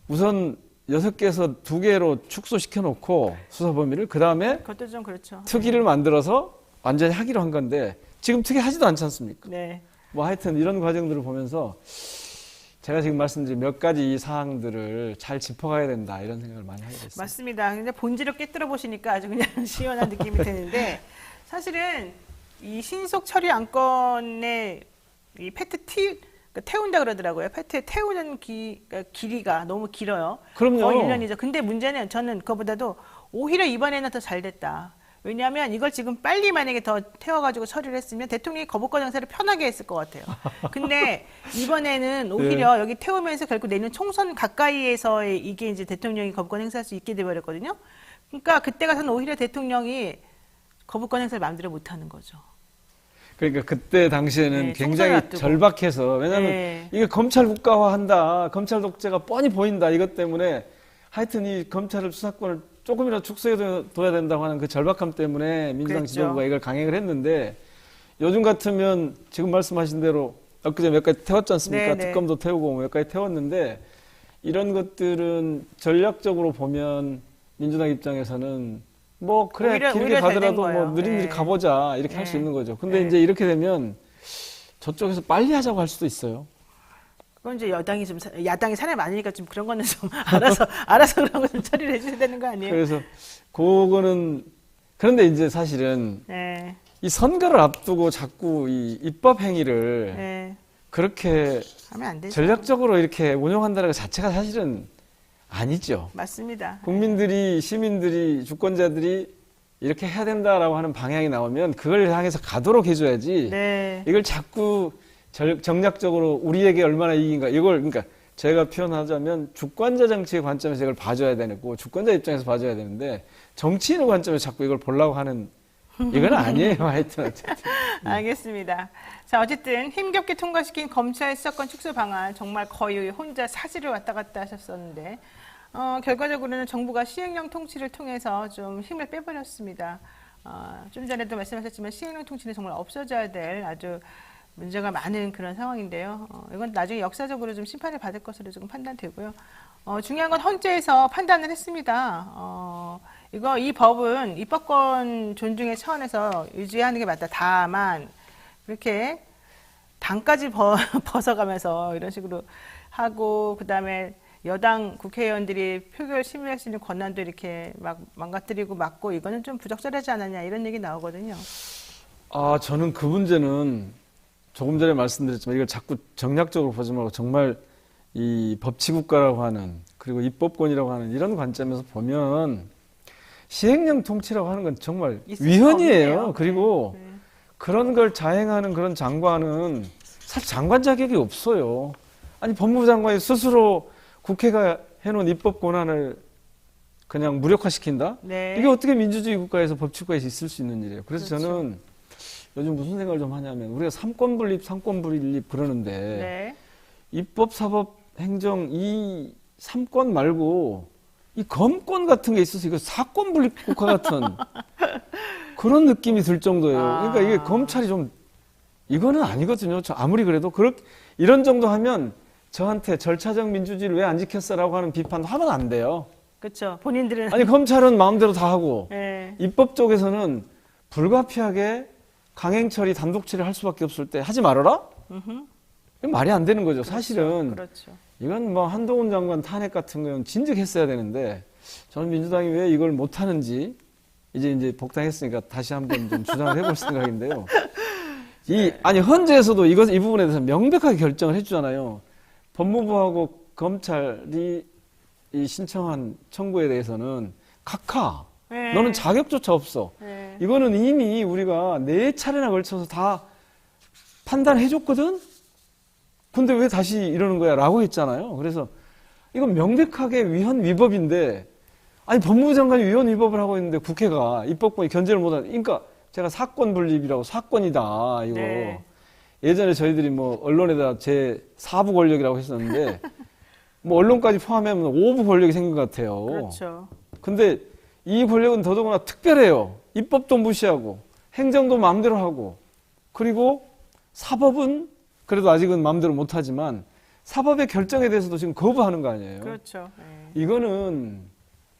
우선 6개에서 2개로 축소시켜 놓고 수사 범위를, 그 다음에 그것도 좀 그렇죠. 특위를 만들어서 완전히 하기로 한 건데, 지금 특위 하지도 않지 않습니까? 네. 뭐 하여튼 이런 과정들을 보면서 제가 지금 말씀드린 몇 가지 이 사항들을 잘 짚어가야 된다, 이런 생각을 많이 하게 됐습니다. 맞습니다. 근데 본질을 꿰뚫어 보시니까 아주 그냥 시원한 느낌이 드는데, 사실은 이 신속 처리 안건의 이 태운다 그러더라고요. 패트에 태우는 길이가 너무 길어요. 그럼요. 거의 1년이죠. 근데 문제는 저는 그거보다도 오히려 이번에는 더 잘 됐다. 왜냐하면 이걸 지금 빨리 만약에 더 태워가지고 처리를 했으면 대통령이 거부권 행사를 편하게 했을 것 같아요. 근데 이번에는 오히려 여기 태우면서 결국 내년 총선 가까이에서의 이게 이제 대통령이 거부권 행사할 수 있게 돼버렸거든요. 그러니까 그때 가서는 오히려 대통령이 거부권 행사를 마음대로 못하는 거죠. 그러니까 그때 당시에는 네, 굉장히 총선을 앞두고. 절박해서, 왜냐하면 네. 이게 검찰 국가화한다, 검찰 독재가 뻔히 보인다, 이것 때문에 하여튼 이 검찰을 수사권을 조금이라도 축소해둬야 된다고 하는 그 절박함 때문에 민주당 그랬죠. 지도부가 이걸 강행을 했는데, 요즘 같으면 지금 말씀하신 대로 엊그제 몇 가지 태웠지 않습니까? 네, 네. 특검도 태우고 몇 가지 태웠는데, 이런 것들은 전략적으로 보면 민주당 입장에서는 뭐 그래 오히려 길게 잘된 가더라도 뭐 거예요. 느릿느릿 네. 가보자, 이렇게 할 수 네. 있는 거죠. 근데 네. 이제 이렇게 되면 저쪽에서 빨리 하자고 할 수도 있어요. 그건 이제 야당이 사람이 많으니까 좀 그런 거는 좀 알아서 그런 거 좀 처리를 해줘야 되는 거 아니에요? 그래서 그거는, 그런데 이제 사실은 네. 이 선거를 앞두고 자꾸 이 입법 행위를 네. 그렇게 하면 안 되죠. 전략적으로 이렇게 운용한다는 것 자체가 사실은 아니죠. 맞습니다. 국민들이, 시민들이, 주권자들이 이렇게 해야 된다라고 하는 방향이 나오면 그걸 향해서 가도록 해줘야지. 네. 이걸 자꾸 정략적으로 우리에게 얼마나 이익인가, 이걸, 그러니까 제가 표현하자면 주권자 정치의 관점에서 이걸 봐줘야 되고, 주권자 입장에서 봐줘야 되는데, 정치인의 관점에서 자꾸 이걸 보려고 하는, 이건 아니에요. 하여튼 어쨌든. 알겠습니다. 자, 어쨌든 힘겹게 통과시킨 검찰 수사권 축소 방안 정말 거의 혼자 사지를 왔다 갔다 하셨었는데, 결과적으로는 정부가 시행령 통치를 통해서 좀 힘을 빼버렸습니다. 좀 전에도 말씀하셨지만 시행령 통치는 정말 없어져야 될 아주 문제가 많은 그런 상황인데요. 이건 나중에 역사적으로 좀 심판을 받을 것으로 조금 판단되고요. 중요한 건 헌재에서 판단을 했습니다. 이 법은 입법권 존중의 차원에서 유지하는 게 맞다. 다만 그렇게 당까지 벗어가면서 이런 식으로 하고, 그다음에 여당 국회의원들이 표결 심의할 수 있는 권한도 이렇게 막 망가뜨리고 막고, 이거는 좀 부적절하지 않았냐, 이런 얘기 나오거든요. 저는 그 문제는 조금 전에 말씀드렸지만 이걸 자꾸 정략적으로 보지 말고 정말 이 법치국가라고 하는, 그리고 입법권이라고 하는 이런 관점에서 보면 시행령 통치라고 하는 건 정말 있을 수가 위헌이에요. 없네요. 그리고 네. 그런 걸 자행하는 그런 장관은 사실 장관 자격이 없어요. 아니, 법무부 장관이 스스로 국회가 해놓은 입법 권한을 그냥 무력화시킨다? 네. 이게 어떻게 민주주의 국가에서 법치국가에서 있을 수 있는 일이에요. 그래서 그렇죠. 저는 요즘 무슨 생각을 좀 하냐면, 우리가 삼권분립 그러는데, 네. 입법, 사법, 행정 이 3권 말고 이 검권 같은 게 있어서 이거 사권분립 국가 같은 그런 느낌이 들 정도예요. 그러니까 이게 검찰이 좀, 이거는 아니거든요. 저 아무리 그래도 이런 정도 하면 저한테 절차적 민주주의를 왜 안 지켰어라고 하는 비판도 하면 안 돼요. 그렇죠. 본인들은 아니, 검찰은 마음대로 다 하고 네. 입법 쪽에서는 불가피하게 강행 처리, 단독 처리할 수밖에 없을 때 하지 말아라? 이건 말이 안 되는 거죠. 사실은 그렇죠. 이건 뭐 한동훈 장관 탄핵 같은 거는 진즉했어야 되는데, 저는 민주당이 왜 이걸 못하는지 이제 복당했으니까 다시 한번 좀 주장을 해볼 생각인데요. 아니, 헌재에서도 이 부분에 대해서 명백하게 결정을 해주잖아요. 법무부하고 검찰이 이 신청한 청구에 대해서는 각하, 네. 너는 자격조차 없어. 네. 이거는 이미 우리가 4차례나 걸쳐서 다 판단해줬거든? 근데 왜 다시 이러는 거야? 라고 했잖아요. 그래서 이건 명백하게 위헌 위법인데, 아니 법무부 장관이 위헌 위법을 하고 있는데 국회가 입법권이 견제를 못하는. 그러니까 제가 사건 분립이라고 사건이다 이거. 네. 예전에 저희들이 뭐 언론에다 제 4부 권력이라고 했었는데 뭐 언론까지 포함하면 5부 권력이 생긴 것 같아요. 그렇죠. 근데 이 권력은 더더구나 특별해요. 입법도 무시하고 행정도 마음대로 하고 그리고 사법은 그래도 아직은 마음대로 못하지만 사법의 결정에 대해서도 지금 거부하는 거 아니에요. 그렇죠. 네. 이거는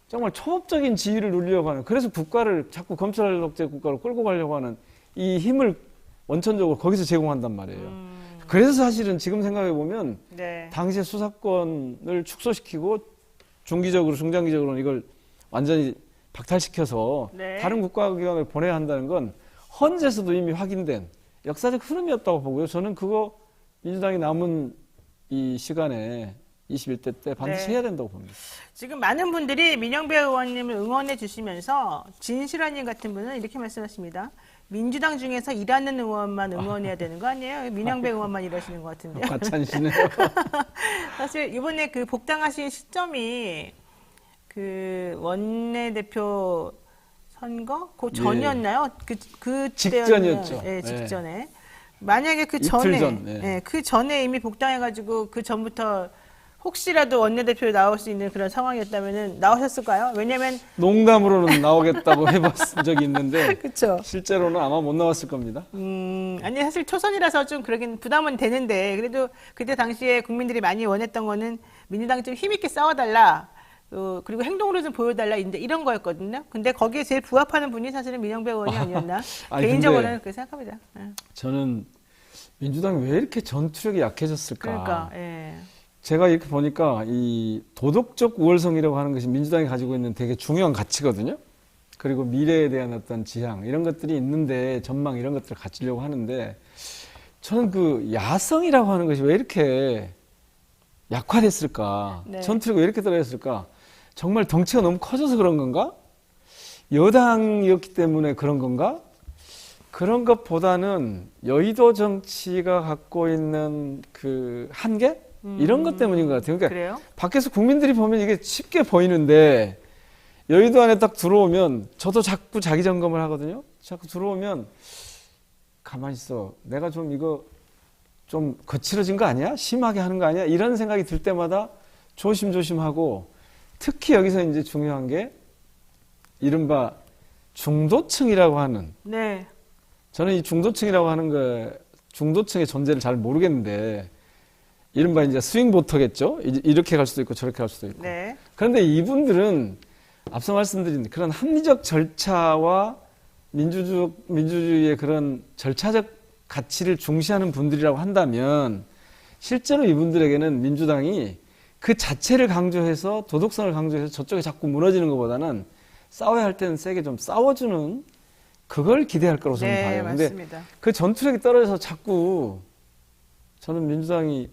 정말 초법적인 지위를 누리려고 하는, 그래서 국가를 자꾸 검찰 독재 국가로 끌고 가려고 하는 이 힘을 원천적으로 거기서 제공한단 말이에요. 그래서 사실은 지금 생각해 보면 네. 당시에 수사권을 축소시키고 중기적으로 중장기적으로는 이걸 완전히 박탈시켜서 네. 다른 국가기관을 보내야 한다는 건 헌재에서도 이미 확인된 역사적 흐름이었다고 보고요. 저는 그거 민주당이 남은 이 시간에 21대 때 반드시 네. 해야 된다고 봅니다. 지금 많은 분들이 민영배 의원님을 응원해 주시면서 진실환님 같은 분은 이렇게 말씀하십니다. 민주당 중에서 일하는 의원만 응원해야 되는 거 아니에요? 민영배 의원만 일하시는 것 같은데요. 과찬이시네요. 사실 이번에 그 복당하신 시점이 그 원내대표 선거 그 전이었나요? 그 직전이었죠. 네, 네. 직전에. 만약에 그 이틀 전에 전, 네. 네, 그 전에 이미 복당해가지고 그 전부터 혹시라도 원내대표로 나올 수 있는 그런 상황이었다면은 나오셨을까요? 왜냐면 농담으로는 나오겠다고 해봤은 적이 있는데 그렇죠. 실제로는 아마 못 나왔을 겁니다. 아니 사실 초선이라서 좀 그러긴 부담은 되는데 그래도 그때 당시에 국민들이 많이 원했던 거는 민주당이 좀 힘있게 싸워달라. 그리고 행동으로 좀 보여달라 이제 이런 거였거든요. 근데 거기에 제일 부합하는 분이 사실은 민영배 의원이 아니었나 아니, 개인적으로는 근데 그렇게 생각합니다. 예. 저는 민주당이 왜 이렇게 전투력이 약해졌을까? 그러니까 예. 제가 이렇게 보니까 이 도덕적 우월성이라고 하는 것이 민주당이 가지고 있는 되게 중요한 가치거든요. 그리고 미래에 대한 어떤 지향 이런 것들이 있는데 전망 이런 것들을 갖추려고 하는데 저는 그 야성이라고 하는 것이 왜 이렇게 약화됐을까? 네. 전투력이 왜 이렇게 떨어졌을까? 정말 덩치가 너무 커져서 그런 건가? 여당이었기 때문에 그런 건가? 그런 것보다는 여의도 정치가 갖고 있는 그 한계? 이런 것 때문인 것 같아요. 그러니까 그래요? 밖에서 국민들이 보면 이게 쉽게 보이는데 여의도 안에 딱 들어오면 저도 자꾸 자기 점검을 하거든요. 자꾸 들어오면 가만히 있어. 내가 좀 이거 좀 거칠어진 거 아니야? 심하게 하는 거 아니야? 이런 생각이 들 때마다 조심조심하고 특히 여기서 이제 중요한 게 이른바 중도층이라고 하는 네. 저는 이 중도층이라고 하는 거 중도층의 존재를 잘 모르겠는데 이른바 이제 스윙 보터겠죠. 이렇게 갈 수도 있고 저렇게 갈 수도 있고. 네. 그런데 이분들은 앞서 말씀드린 그런 합리적 절차와 민주주의의 그런 절차적 가치를 중시하는 분들이라고 한다면 실제로 이분들에게는 민주당이 그 자체를 강조해서 도덕성을 강조해서 저쪽에 자꾸 무너지는 것보다는 싸워야 할 때는 세게 좀 싸워주는 그걸 기대할 거라고 저는 네, 봐요. 근데 맞습니다. 그 전투력이 떨어져서 자꾸 저는 민주당이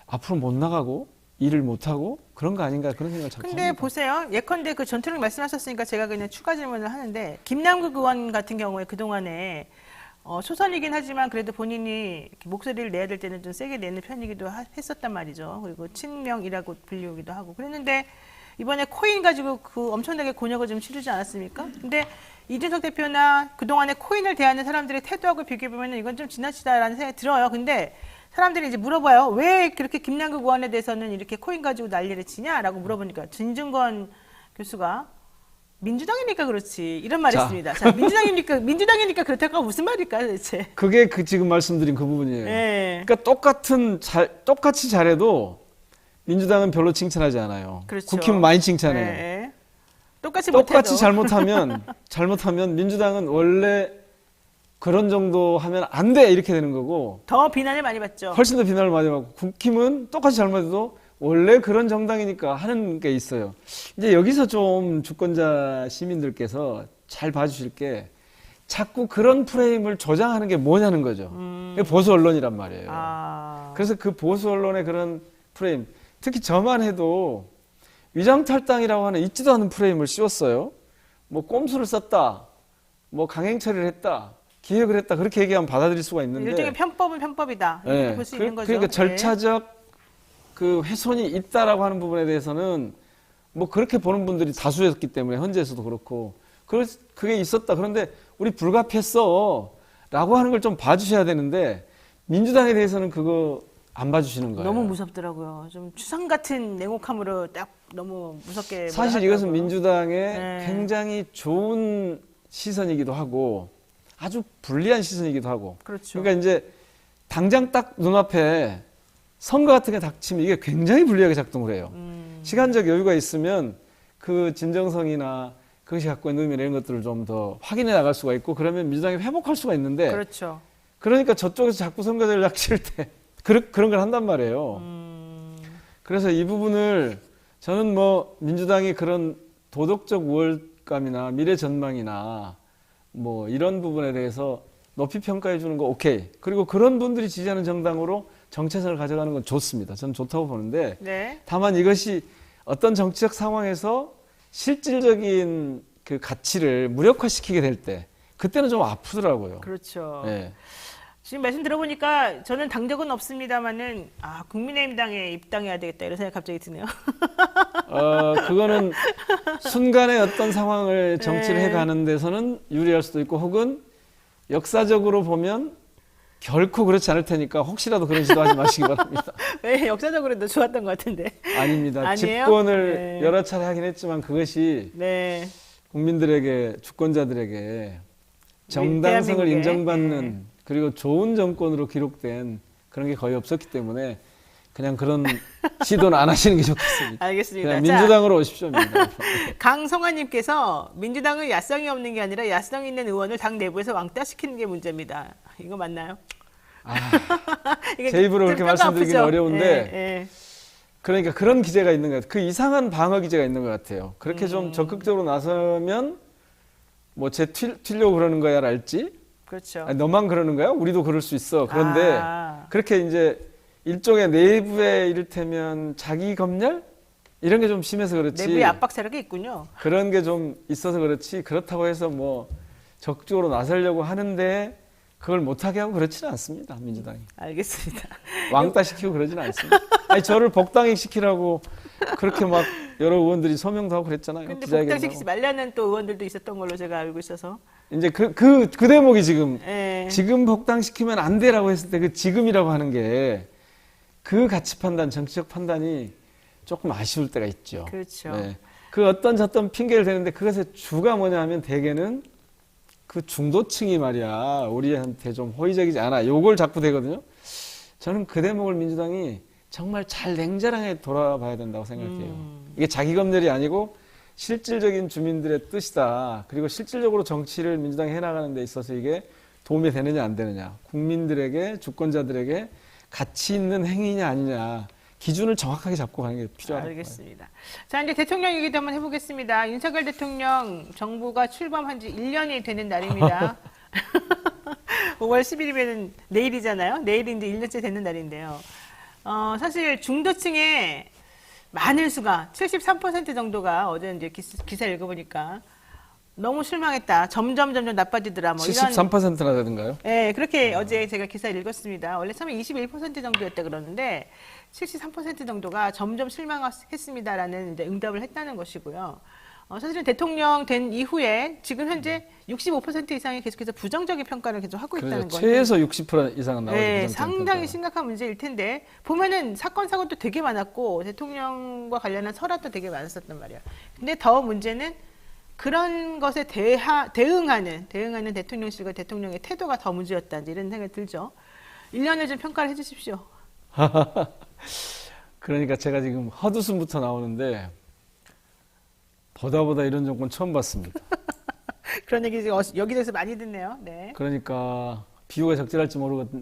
앞으로 못 나가고 일을 못 하고 그런 거 아닌가 그런 생각을 자꾸 근데 합니다. 보세요. 예컨대 그 전투력 말씀하셨으니까 제가 그냥 추가 질문을 하는데 김남국 의원 같은 경우에 그동안에 초선이긴 하지만 그래도 본인이 목소리를 내야 될 때는 좀 세게 내는 편이기도 했었단 말이죠. 그리고 친명이라고 불리우기도 하고 그랬는데 이번에 코인 가지고 그 엄청나게 곤욕을 좀 치르지 않았습니까? 근데 이준석 대표나 그동안에 코인을 대하는 사람들의 태도하고 비교해보면 이건 좀 지나치다라는 생각이 들어요. 근데 사람들이 이제 물어봐요. 왜 그렇게 김남국 의원에 대해서는 이렇게 코인 가지고 난리를 치냐라고 물어보니까 진중권 교수가 민주당이니까 그렇지 이런 말을 했습니다. 자, 민주당이니까 그렇다고 무슨 말일까 도대체? 그게 그 지금 말씀드린 그 부분이에요. 네. 그러니까 똑같이 잘해도 민주당은 별로 칭찬하지 않아요. 그렇죠. 국힘은 많이 칭찬해요. 네. 똑같이 똑같이 못해도. 잘못하면 민주당은 원래 그런 정도 하면 안 돼 이렇게 되는 거고 더 비난을 많이 받죠. 훨씬 더 비난을 많이 받고 국힘은 똑같이 잘못해도 원래 그런 정당이니까 하는 게 있어요. 이제 여기서 좀 주권자 시민들께서 잘 봐주실 게 자꾸 그런 프레임을 조장하는 게 뭐냐는 거죠. 이게 보수 언론이란 말이에요. 그래서 그 보수 언론의 그런 프레임, 특히 저만 해도 위장탈당이라고 하는 있지도 않은 프레임을 씌웠어요. 뭐 꼼수를 썼다, 뭐 강행 처리를 했다, 기획을 했다 그렇게 얘기하면 받아들일 수가 있는데 일종의 편법은 편법이다. 이렇게 네. 볼 수 있는 거죠. 그러니까 네. 절차적 그 훼손이 있다라고 하는 부분에 대해서는 뭐 그렇게 보는 분들이 다수였기 때문에 현재에서도 그렇고 그게 있었다. 그런데 우리 불가피했어 라고 하는 걸 좀 봐주셔야 되는데 민주당에 대해서는 그거 안 봐주시는 거예요. 너무 무섭더라고요. 좀 추상 같은 냉혹함으로 딱 너무 무섭게. 사실 이것은 민주당의 네. 굉장히 좋은 시선이기도 하고 아주 불리한 시선이기도 하고. 그렇죠. 그러니까 이제 당장 딱 눈앞에 선거 같은 게 닥치면 이게 굉장히 불리하게 작동을 해요. 시간적 여유가 있으면 그 진정성이나 그것이 갖고 있는 의미 이런 것들을 좀 더 확인해 나갈 수가 있고 그러면 민주당이 회복할 수가 있는데 그렇죠. 그러니까 저쪽에서 자꾸 선거 전략 칠 때 그런 걸 한단 말이에요. 그래서 이 부분을 저는 뭐 민주당이 그런 도덕적 우월감이나 미래 전망이나 뭐 이런 부분에 대해서 높이 평가해 주는 거 오케이. 그리고 그런 분들이 지지하는 정당으로 정체성을 가져가는 건 좋습니다. 저는 좋다고 보는데 네. 다만 이것이 어떤 정치적 상황에서 실질적인 그 가치를 무력화시키게 될 때 그때는 좀 아프더라고요. 그렇죠. 예. 지금 말씀 들어보니까 저는 당적은 없습니다만은 국민의힘당에 입당해야 되겠다 이런 생각 갑자기 드네요. 그거는 순간의 어떤 상황을 정치를 네. 해가는 데서는 유리할 수도 있고 혹은 역사적으로 보면 결코 그렇지 않을 테니까 혹시라도 그런 시도하지 마시기 바랍니다. 왜 역사적으로도 좋았던 것 같은데. 아닙니다. 아니에요? 집권을 네. 여러 차례 하긴 했지만 그것이 네. 국민들에게 주권자들에게 정당성을 대한민국에. 인정받는 네. 그리고 좋은 정권으로 기록된 그런 게 거의 없었기 때문에 그냥 그런 시도는 안 하시는 게 좋겠습니다. 알겠습니다. 그냥 자, 민주당으로 오십시오. 민주당. 강성환님께서 민주당은 야성이 없는 게 아니라 야성 있는 의원을 당 내부에서 왕따시키는 게 문제입니다. 이거 맞나요? 이게 제 입으로 좀 그렇게 뼈가 말씀드리기는 아프죠? 어려운데 예, 예. 그러니까 그런 기제가 있는 것 같아요. 그 이상한 방어 기제가 있는 것 같아요. 그렇게 좀 적극적으로 나서면 뭐 쟤 튀려고 그러는 거야 랄지 그렇죠. 아니, 너만 그러는 거야? 우리도 그럴 수 있어. 그런데 그렇게 이제 일종의 내부에 이를테면 자기 검열 이런 게 좀 심해서 그렇지. 내부에 압박 세력이 있군요. 그런 게 좀 있어서 그렇지. 그렇다고 해서 뭐 적극적으로 나서려고 하는데 그걸 못하게 하고 그렇지는 않습니다. 민주당이. 알겠습니다. 왕따 시키고 그러지는 않습니다. 아니 저를 복당익 시키라고 그렇게 막 여러 의원들이 소명도 하고 그랬잖아요. 근데 기자회견도 복당시키지 하고. 말라는 또 의원들도 있었던 걸로 제가 알고 있어서. 이제 그 대목이 지금 예. 지금 복당시키면 안 돼라고 했을 때 그 지금이라고 하는 게 그 가치 판단, 정치적 판단이 조금 아쉬울 때가 있죠. 그렇죠. 네. 그 어떤 저떤 핑계를 대는데 그것의 주가 뭐냐 하면 대개는 그 중도층이 말이야 우리한테 좀 호의적이지 않아. 요걸 자꾸 대거든요. 저는 그 대목을 민주당이 정말 잘 냉정하게 돌아봐야 된다고 생각해요. 이게 자기 검열이 아니고 실질적인 주민들의 뜻이다. 그리고 실질적으로 정치를 민주당이 해나가는 데 있어서 이게 도움이 되느냐 안 되느냐. 국민들에게 주권자들에게 가치 있는 행위냐 아니냐. 기준을 정확하게 잡고 가는 게 필요하다. 알겠습니다. 자, 이제 대통령 얘기도 한번 해보겠습니다. 윤석열 대통령 정부가 출범한 지 1년이 되는 날입니다. 5월 10일이면 내일이잖아요. 내일이 이제 1년째 되는 날인데요. 사실 중도층의 많은 수가 73% 정도가 어제 이제 기사 읽어보니까 너무 실망했다. 점점 나빠지더라. 뭐 이런 73%나 되던가요? 네, 그렇게 어제 제가 기사 읽었습니다. 원래 처음에 21% 정도였다 그러는데 73% 정도가 점점 실망했습니다라는 이제 응답을 했다는 것이고요. 사실은 대통령 된 이후에 지금 현재 65% 이상이 계속해서 부정적인 평가를 계속 하고 있다는 그렇죠. 거예요. 최소 60% 이상은 나오죠. 네, 부정적인 상당히 평가가. 심각한 문제일 텐데 보면은 사건 사고도 되게 많았고 대통령과 관련한 설화도 되게 많았었단 말이야. 근데 더 문제는 그런 것에 대응하는 대통령실과 대통령의 태도가 더 문제였다. 이런 생각이 들죠. 1년을 좀 평가를 해주십시오. 그러니까 제가 지금 헛웃음부터 나오는데 보다 이런 정권 처음 봤습니다. 그런 얘기 지금 여기저기서 많이 듣네요. 네. 그러니까 비유가 적절할지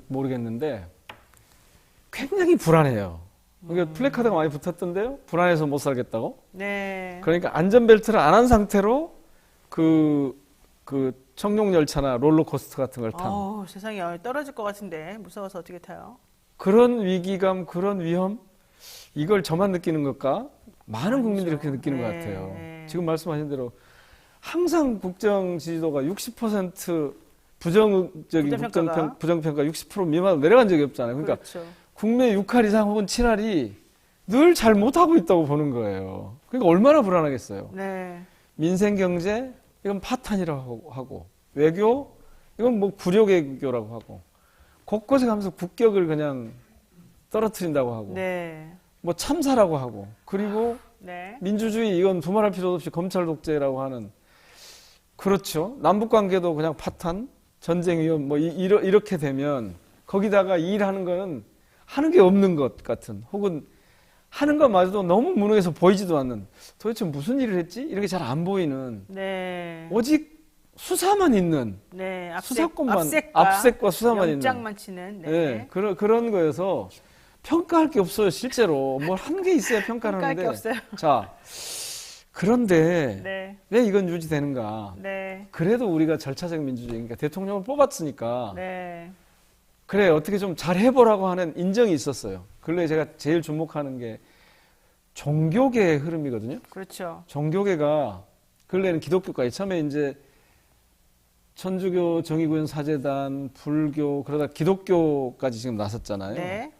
모르겠는데 굉장히 불안해요. 그러니까 플래카드가 많이 붙었던데요. 불안해서 못 살겠다고. 네. 그러니까 안전벨트를 안 한 상태로 그 청룡 열차나 롤러코스터 같은 걸 탄 세상에 떨어질 것 같은데 무서워서 어떻게 타요? 그런 위기감, 그런 위험 이걸 저만 느끼는 걸까? 많은 국민들이 그렇게 느끼는 것 같아요. 네. 지금 말씀하신 대로 항상 국정 지지도가 60% 부정적인 부정평가 60% 미만 내려간 적이 없잖아요. 그러니까 그렇죠. 국내 6할 이상 혹은 7할이 늘 잘 못하고 있다고 보는 거예요. 그러니까 얼마나 불안하겠어요. 네. 민생 경제 이건 파탄이라고 하고 외교 이건 뭐 구려외교라고 하고 곳곳에 가면서 국격을 그냥 떨어뜨린다고 하고 네. 뭐 참사라고 하고 그리고 네. 민주주의 이건 두말할 필요도 없이 검찰 독재라고 하는 그렇죠. 남북 관계도 그냥 파탄, 전쟁 위험 뭐 이렇게 되면 거기다가 일하는 거는 하는 게 없는 것 같은 혹은 하는 것마저도 너무 무능해서 보이지도 않는 도대체 무슨 일을 했지? 이렇게 잘 안 보이는 네. 오직 수사만 있는 네. 수사권만 압색과 수사만 있는 영장만 치는. 네. 네, 그런 거여서 평가할 게 없어요. 실제로 뭘 한 게 있어야 평가를 평가할 게 하는데 없어요. 자 그런데 네. 왜 이건 유지되는가? 네. 그래도 우리가 절차적 민주주의니까 대통령을 뽑았으니까 네. 그래 어떻게 좀 잘 해보라고 하는 인정이 있었어요. 근래 제가 제일 주목하는 게 종교계의 흐름이거든요. 그렇죠. 종교계가 근래는 기독교까지 처음에 이제 천주교 정의구현 사재단 불교 그러다 기독교까지 지금 나섰잖아요. 네.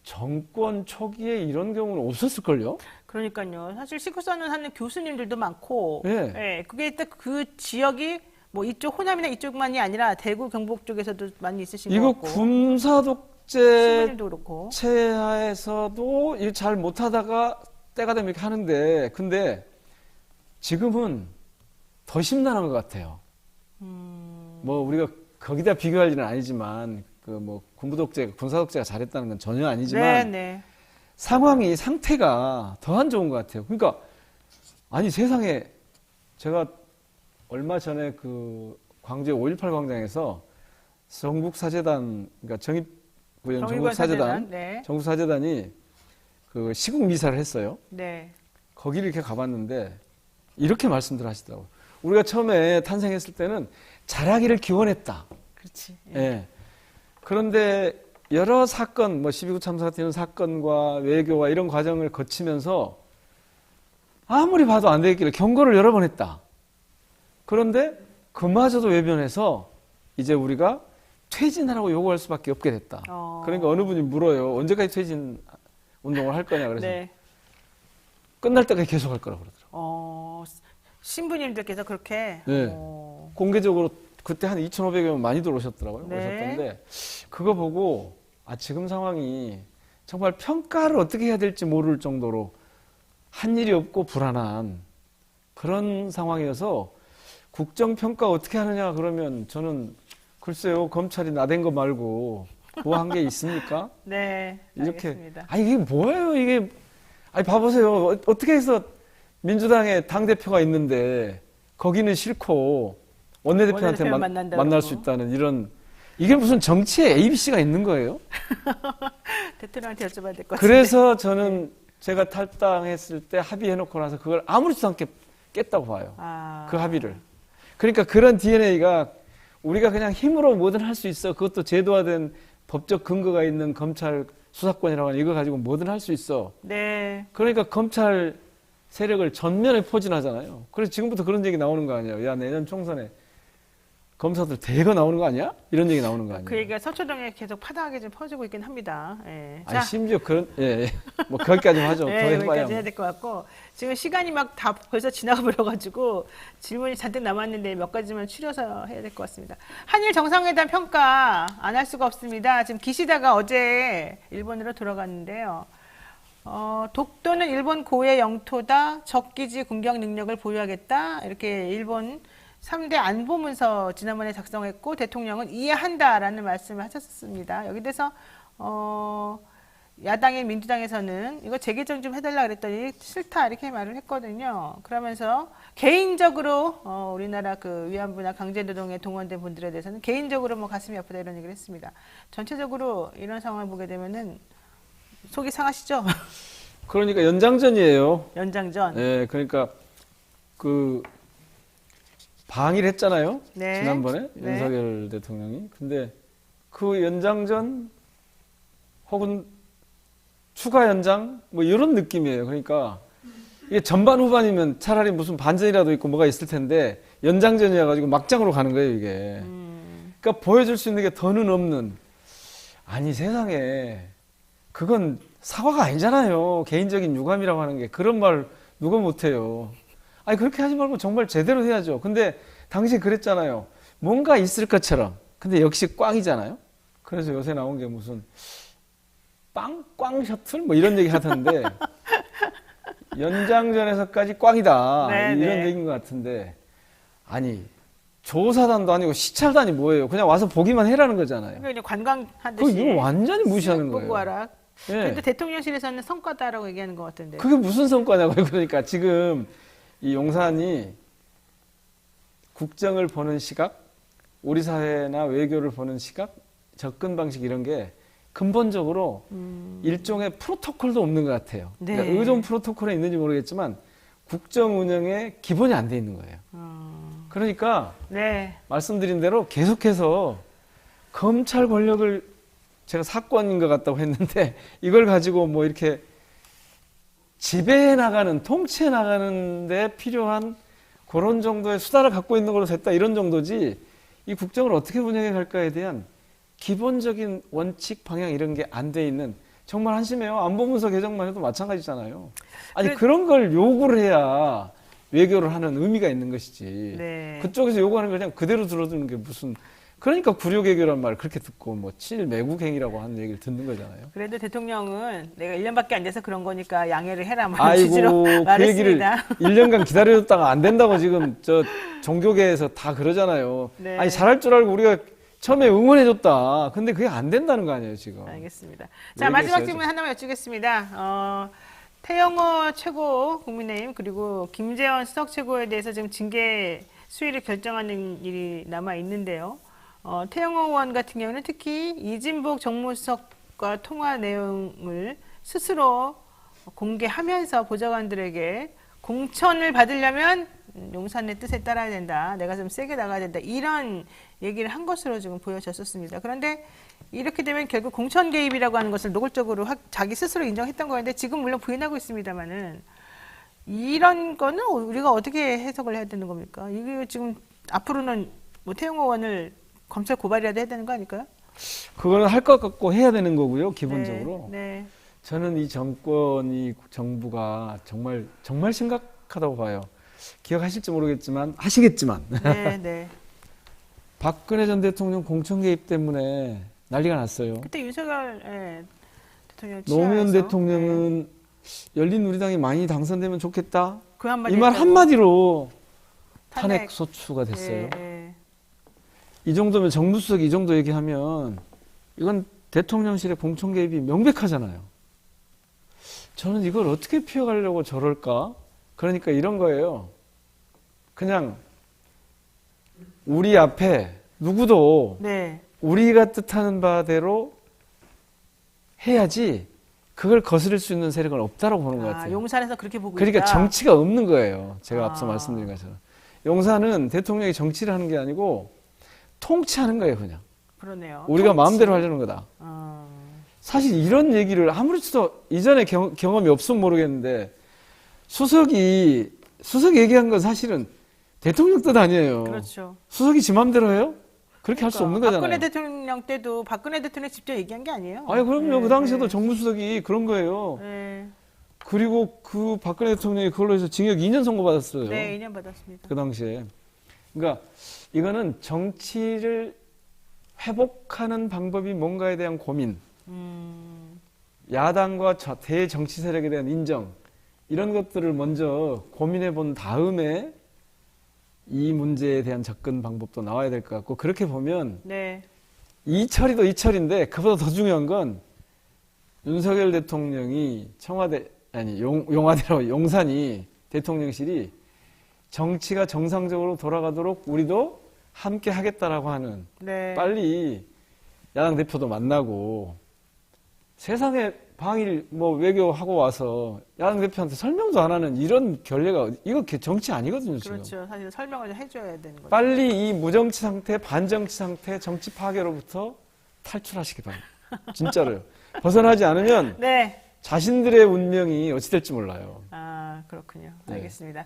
정권 초기에 이런 경우는 없었을걸요? 그러니까요. 사실 시국선언 하는 교수님들도 많고, 네. 예, 그게 딱 그 지역이 뭐 이쪽 호남이나 이쪽만이 아니라 대구 경북 쪽에서도 많이 있으신 것 이거 같고, 군사독재 신부님도 그렇고, 체하에서도 일 잘 못하다가 때가 되면 이렇게 하는데 근데 지금은 더 심란한 것 같아요. 뭐 우리가 거기다 비교할 일은 아니지만 그 뭐 군부독재, 군사독재가 잘했다는 건 전혀 아니지만 네, 네, 상태가 더 안 좋은 것 같아요. 그러니까 아니 세상에 제가 얼마 전에 그 광주의 5.18 광장에서 전국사재단 그러니까 정입구현 전국사재단 네, 전국사재단이 그 시국 미사를 했어요. 네, 거기를 이렇게 가봤는데 이렇게 말씀들 하시더라고요. 우리가 처음에 탄생했을 때는 잘하기를 기원했다. 그렇지. 예. 그런데 여러 사건, 뭐 12구 참사 같은 이런 사건과 외교와 이런 과정을 거치면서 아무리 봐도 안 되겠길래 경고를 여러 번 했다. 그런데 그마저도 외면해서 이제 우리가 퇴진하라고 요구할 수밖에 없게 됐다. 그러니까 어느 분이 물어요. 언제까지 퇴진 운동을 할 거냐 그래서 네. 끝날 때까지 계속 할 거라고 그러더라고요. 신부님들께서 그렇게 네. 공개적으로 그때 한 2,500명 많이 들어오셨더라고요. 네. 오셨던데 그거 보고 아 지금 상황이 정말 평가를 어떻게 해야 될지 모를 정도로 한 일이 없고 불안한 그런 상황이어서 국정평가 어떻게 하느냐 그러면 저는 글쎄요 검찰이 나댄 거 말고 뭐 한 게 있습니까? 네, 이렇게 알겠습니다. 아 이게 뭐예요 이게 아니 봐보세요 어떻게 해서 민주당의 당 대표가 있는데 거기는 싫고 원내대표한테 만날 수 있다는 이런 이게 무슨 정치에 ABC가 있는 거예요? 대통령한테 여쭤봐야 될 것 같아요. 그래서 저는 제가 탈당했을 때 합의해놓고 나서 그걸 아무렇지도 않게 깼다고 봐요. 그 합의를. 그러니까 그런 DNA가 우리가 그냥 힘으로 뭐든 할 수 있어. 그것도 제도화된 법적 근거가 있는 검찰 수사권이라고 하는 이거 가지고 뭐든 할 수 있어. 네. 그러니까 검찰 세력을 전면에 포진하잖아요. 그래서 지금부터 그런 얘기 나오는 거 아니에요. 야 내년 총선에 검사들 대거 나오는 거 아니야? 이런 얘기 나오는 거 아니에요? 그 얘기가 서초동에 계속 파다하게 좀 퍼지고 있긴 합니다. 예. 아니, 심지어 그런 뭐 거기까지만 하죠. 네, 더 해봐야 거기까지 뭐. 해야 될 것 같고 지금 시간이 막 다 벌써 지나가 버려가지고 질문이 잔뜩 남았는데 몇 가지만 추려서 해야 될 것 같습니다. 한일 정상회담 평가 안 할 수가 없습니다. 지금 기시다가 어제 일본으로 돌아갔는데요. 독도는 일본 고유의 영토다. 적기지 공격 능력을 보유하겠다. 이렇게 일본 3대 안보문서 지난번에 작성했고 대통령은 이해한다라는 말씀을 하셨습니다. 여기 대해서 야당인 민주당에서는 이거 재개정 좀 해달라 그랬더니 싫다 이렇게 말을 했거든요. 그러면서 개인적으로 우리나라 그 위안부나 강제노동에 동원된 분들에 대해서는 개인적으로 뭐 가슴이 아프다 이런 얘기를 했습니다. 전체적으로 이런 상황을 보게 되면은 속이 상하시죠? 그러니까 연장전이에요. 연장전. 네, 그러니까 그 방위를 했잖아요. 네. 지난번에 네. 윤석열 대통령이. 근데 그 연장전 혹은 추가 연장 뭐 이런 느낌이에요. 그러니까 이게 전반 후반이면 차라리 무슨 반전이라도 있고 뭐가 있을 텐데 연장전이어 가지고 막장으로 가는 거예요, 이게. 그러니까 보여줄 수 있는 게 더는 없는 아니 세상에 그건 사과가 아니잖아요. 개인적인 유감이라고 하는 게. 그런 말 누가 못해요. 아니 그렇게 하지 말고 정말 제대로 해야죠. 근데 당시 그랬잖아요. 뭔가 있을 것처럼. 근데 역시 꽝이잖아요. 그래서 요새 나온 게 무슨 꽝 셔틀 뭐 이런 얘기 하던데 연장전에서까지 꽝이다 네, 이런 네. 얘기인 것 같은데 아니 조사단도 아니고 시찰단이 뭐예요? 그냥 와서 보기만 해라는 거잖아요. 그냥 관광하듯이. 그 이거 완전히 무시하는 쓱 보고 거예요. 와라. 예. 그래도 대통령실에서는 성과다라고 얘기하는 것 같은데. 그게 무슨 성과냐고요? 그러니까 지금 이 용산이 국정을 보는 시각, 우리 사회나 외교를 보는 시각, 접근 방식 이런 게 근본적으로 일종의 프로토콜도 없는 것 같아요. 네. 그러니까 의존 프로토콜에 있는지 모르겠지만 국정 운영에 기본이 안 돼 있는 거예요. 그러니까 네. 말씀드린 대로 계속해서 검찰 권력을 제가 사건인 것 같다고 했는데 이걸 가지고 뭐 이렇게 지배해 나가는, 통치해 나가는 데 필요한 그런 정도의 수단을 갖고 있는 걸로 됐다 이런 정도지 이 국정을 어떻게 운영해 갈까에 대한 기본적인 원칙, 방향 이런 게 안 돼 있는 정말 한심해요. 안보문서 개정만 해도 마찬가지잖아요. 아니 그런 걸 요구를 해야 외교를 하는 의미가 있는 것이지. 네. 그쪽에서 요구하는 걸 그냥 그대로 들어주는 게 무슨 그러니까 굴욕외교란 말 그렇게 듣고 뭐 친일매국행위라고 하는 얘기를 듣는 거잖아요. 그래도 대통령은 내가 1년밖에 안 돼서 그런 거니까 양해를 해라 뭐 아이고 취지로 그 얘기를 말했습니다. 1년간 기다려줬다가 안 된다고 지금 저 종교계에서 다 그러잖아요. 네. 아니 잘할 줄 알고 우리가 처음에 응원해줬다. 근데 그게 안 된다는 거 아니에요 지금. 알겠습니다. 왜 자, 마지막 그러셔야죠? 질문 하나만 여쭙겠습니다. 태영호 최고 국민의힘 그리고 김재원 수석 최고에 대해서 지금 징계 수위를 결정하는 일이 남아 있는데요. 태영호 의원 같은 경우는 특히 이진복 정무수석과 통화 내용을 스스로 공개하면서 보좌관들에게 공천을 받으려면 용산의 뜻에 따라야 된다. 내가 좀 세게 나가야 된다. 이런 얘기를 한 것으로 지금 보여졌었습니다. 그런데 이렇게 되면 결국 공천 개입이라고 하는 것을 노골적으로 자기 스스로 인정했던 거였는데 지금 물론 부인하고 있습니다만은 이런 거는 우리가 어떻게 해석을 해야 되는 겁니까? 이게 지금 앞으로는 뭐 태영호 의원을 검찰 고발이라도 해야 되는 거 아닐까요? 그거는 할 것 같고 해야 되는 거고요 기본적으로. 네. 저는 이 정권이 정부가 정말 심각하다고 봐요. 기억하실지 모르겠지만 하시겠지만 네. 네. 박근혜 전 대통령 공천 개입 때문에 난리가 났어요. 그때 윤석열 대통령 노무현 취하해서, 대통령은 열린우리당이 많이 당선되면 좋겠다. 그 한마디 이 말 했다고. 한마디로 탄핵 탄핵. 소추가 됐어요. 네. 이 정도면 정무수석이 이 정도 얘기하면 이건 대통령실의 공천 개입이 명백하잖아요. 저는 이걸 어떻게 피해가려고 저럴까? 그러니까 이런 거예요. 그냥 우리 앞에 누구도 네. 우리가 뜻하는 바대로 해야지 그걸 거스릴 수 있는 세력은 없다라고 보는 것 같아요. 용산에서 그렇게 보고 그러니까 있다. 정치가 없는 거예요. 제가 앞서 아. 말씀드린 것처럼. 용산은 대통령이 정치를 하는 게 아니고 통치하는 거예요, 그냥. 그러네요. 우리가 통치. 마음대로 하려는 거다. 사실 이런 얘기를 아무렇지도 이전에 경험이 없으면 모르겠는데 수석이 얘기한 건 사실은 대통령 뜻 아니에요. 그렇죠. 수석이 지 마음대로 해요? 그렇게 할 수 없는 거잖아요. 박근혜 대통령 때도 박근혜 대통령이 직접 얘기한 게 아니에요. 아니 그럼요. 네, 그 당시에도 네. 정무수석이 그런 거예요. 네. 그리고 그 박근혜 대통령이 그걸로 해서 징역 2년 선고받았어요. 네, 2년 받았습니다. 그 당시에. 그러니까 이거는 정치를 회복하는 방법이 뭔가에 대한 고민, 야당과 대정치 세력에 대한 인정, 이런 것들을 먼저 고민해 본 다음에 이 문제에 대한 접근 방법도 나와야 될 것 같고, 그렇게 보면 네. 이철이도 이철인데 그보다 더 중요한 건 윤석열 대통령이 용화대로 용산이 대통령실이 정치가 정상적으로 돌아가도록 우리도 함께 하겠다라고 하는 네. 빨리 야당 대표도 만나고 세상에 방일 외교하고 와서 야당 대표한테 설명도 안 하는 이런 결례가 이거 정치 아니거든요 지금. 그렇죠. 사실 설명을 좀 해줘야 되는 거죠. 빨리 이 무정치 상태, 반정치 상태, 정치 파괴로부터 탈출하시기 바랍니다. 진짜로요. 벗어나지 않으면 네. 자신들의 운명이 어찌 될지 몰라요. 아, 그렇군요. 네. 알겠습니다.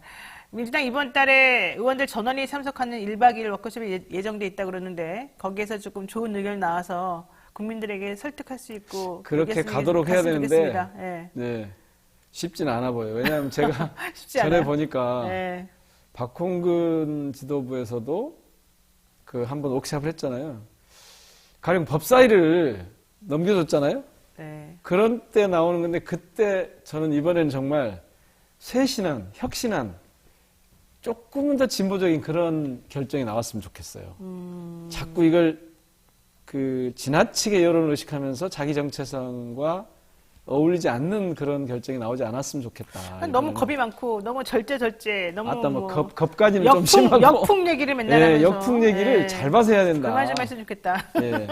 민주당 이번 달에 의원들 전원이 참석하는 1박 2일 워크숍이 예정돼 있다 그러는데 거기에서 조금 좋은 의견이 나와서 국민들에게 설득할 수 있고 그렇게 이겼으면- 가도록 해야 갔으면 되는데 좋겠습니다. 예. 네, 쉽지는 않아 보여요. 왜냐하면 제가 쉽지 전에 않아요. 보니까 예. 박홍근 지도부에서도 그 한번 옥샵을 했잖아요. 가령 법사위를 넘겨줬잖아요. 네. 그런 때 나오는 건데 그때 저는 이번에는 정말 쇄신한, 혁신한 조금은 더 진보적인 그런 결정이 나왔으면 좋겠어요. 자꾸 이걸 그 지나치게 여론을 의식하면서 자기 정체성과 어울리지 않는 그런 결정이 나오지 않았으면 좋겠다. 너무 이번에는. 겁이 많고 너무 절제 너무 아따 뭐 뭐 겁까지는 좀 심하고 역풍 얘기를 맨날 예, 하면서 역풍 얘기를 예. 잘 봐서 해야 된다. 그만 좀 했으면 좋겠다. 예,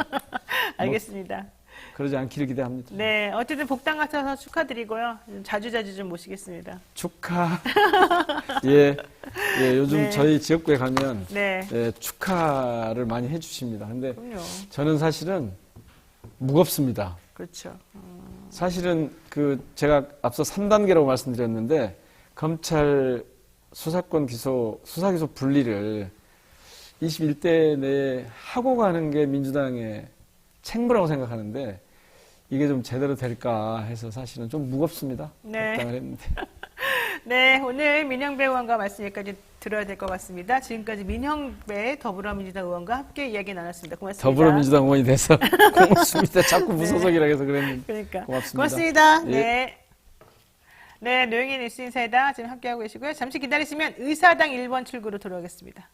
알겠습니다. 그러지 않기를 기대합니다. 네, 어쨌든 복당 같아서 축하드리고요. 자주자주 좀 모시겠습니다. 축하. 예, 예, 요즘 네. 저희 지역구에 가면 네, 예, 축하를 많이 해주십니다. 근데 그럼요. 저는 사실은 무겁습니다. 그렇죠. 사실은 그 제가 앞서 3단계라고 말씀드렸는데 검찰 수사권 기소, 수사 기소 분리를 21대 내에 하고 가는 게 민주당의 책무라고 생각하는데 이게 좀 제대로 될까 해서 사실은 좀 무겁습니다. 네. 답당을 했는데. 네, 오늘 민영배 의원과 말씀 여기까지 들어야 될 것 같습니다. 지금까지 민영배 더불어민주당 의원과 함께 이야기 나눴습니다. 고맙습니다. 더불어민주당 의원이 돼서 고맙습니다. 자꾸 무소속이라고 해서 그랬는데. 그러니까. 고맙습니다. 고맙습니다. 예. 네. 네, 노영희 뉴스 인사이다 지금 함께하고 계시고요. 잠시 기다리시면 의사당 1번 출구로 돌아오겠습니다.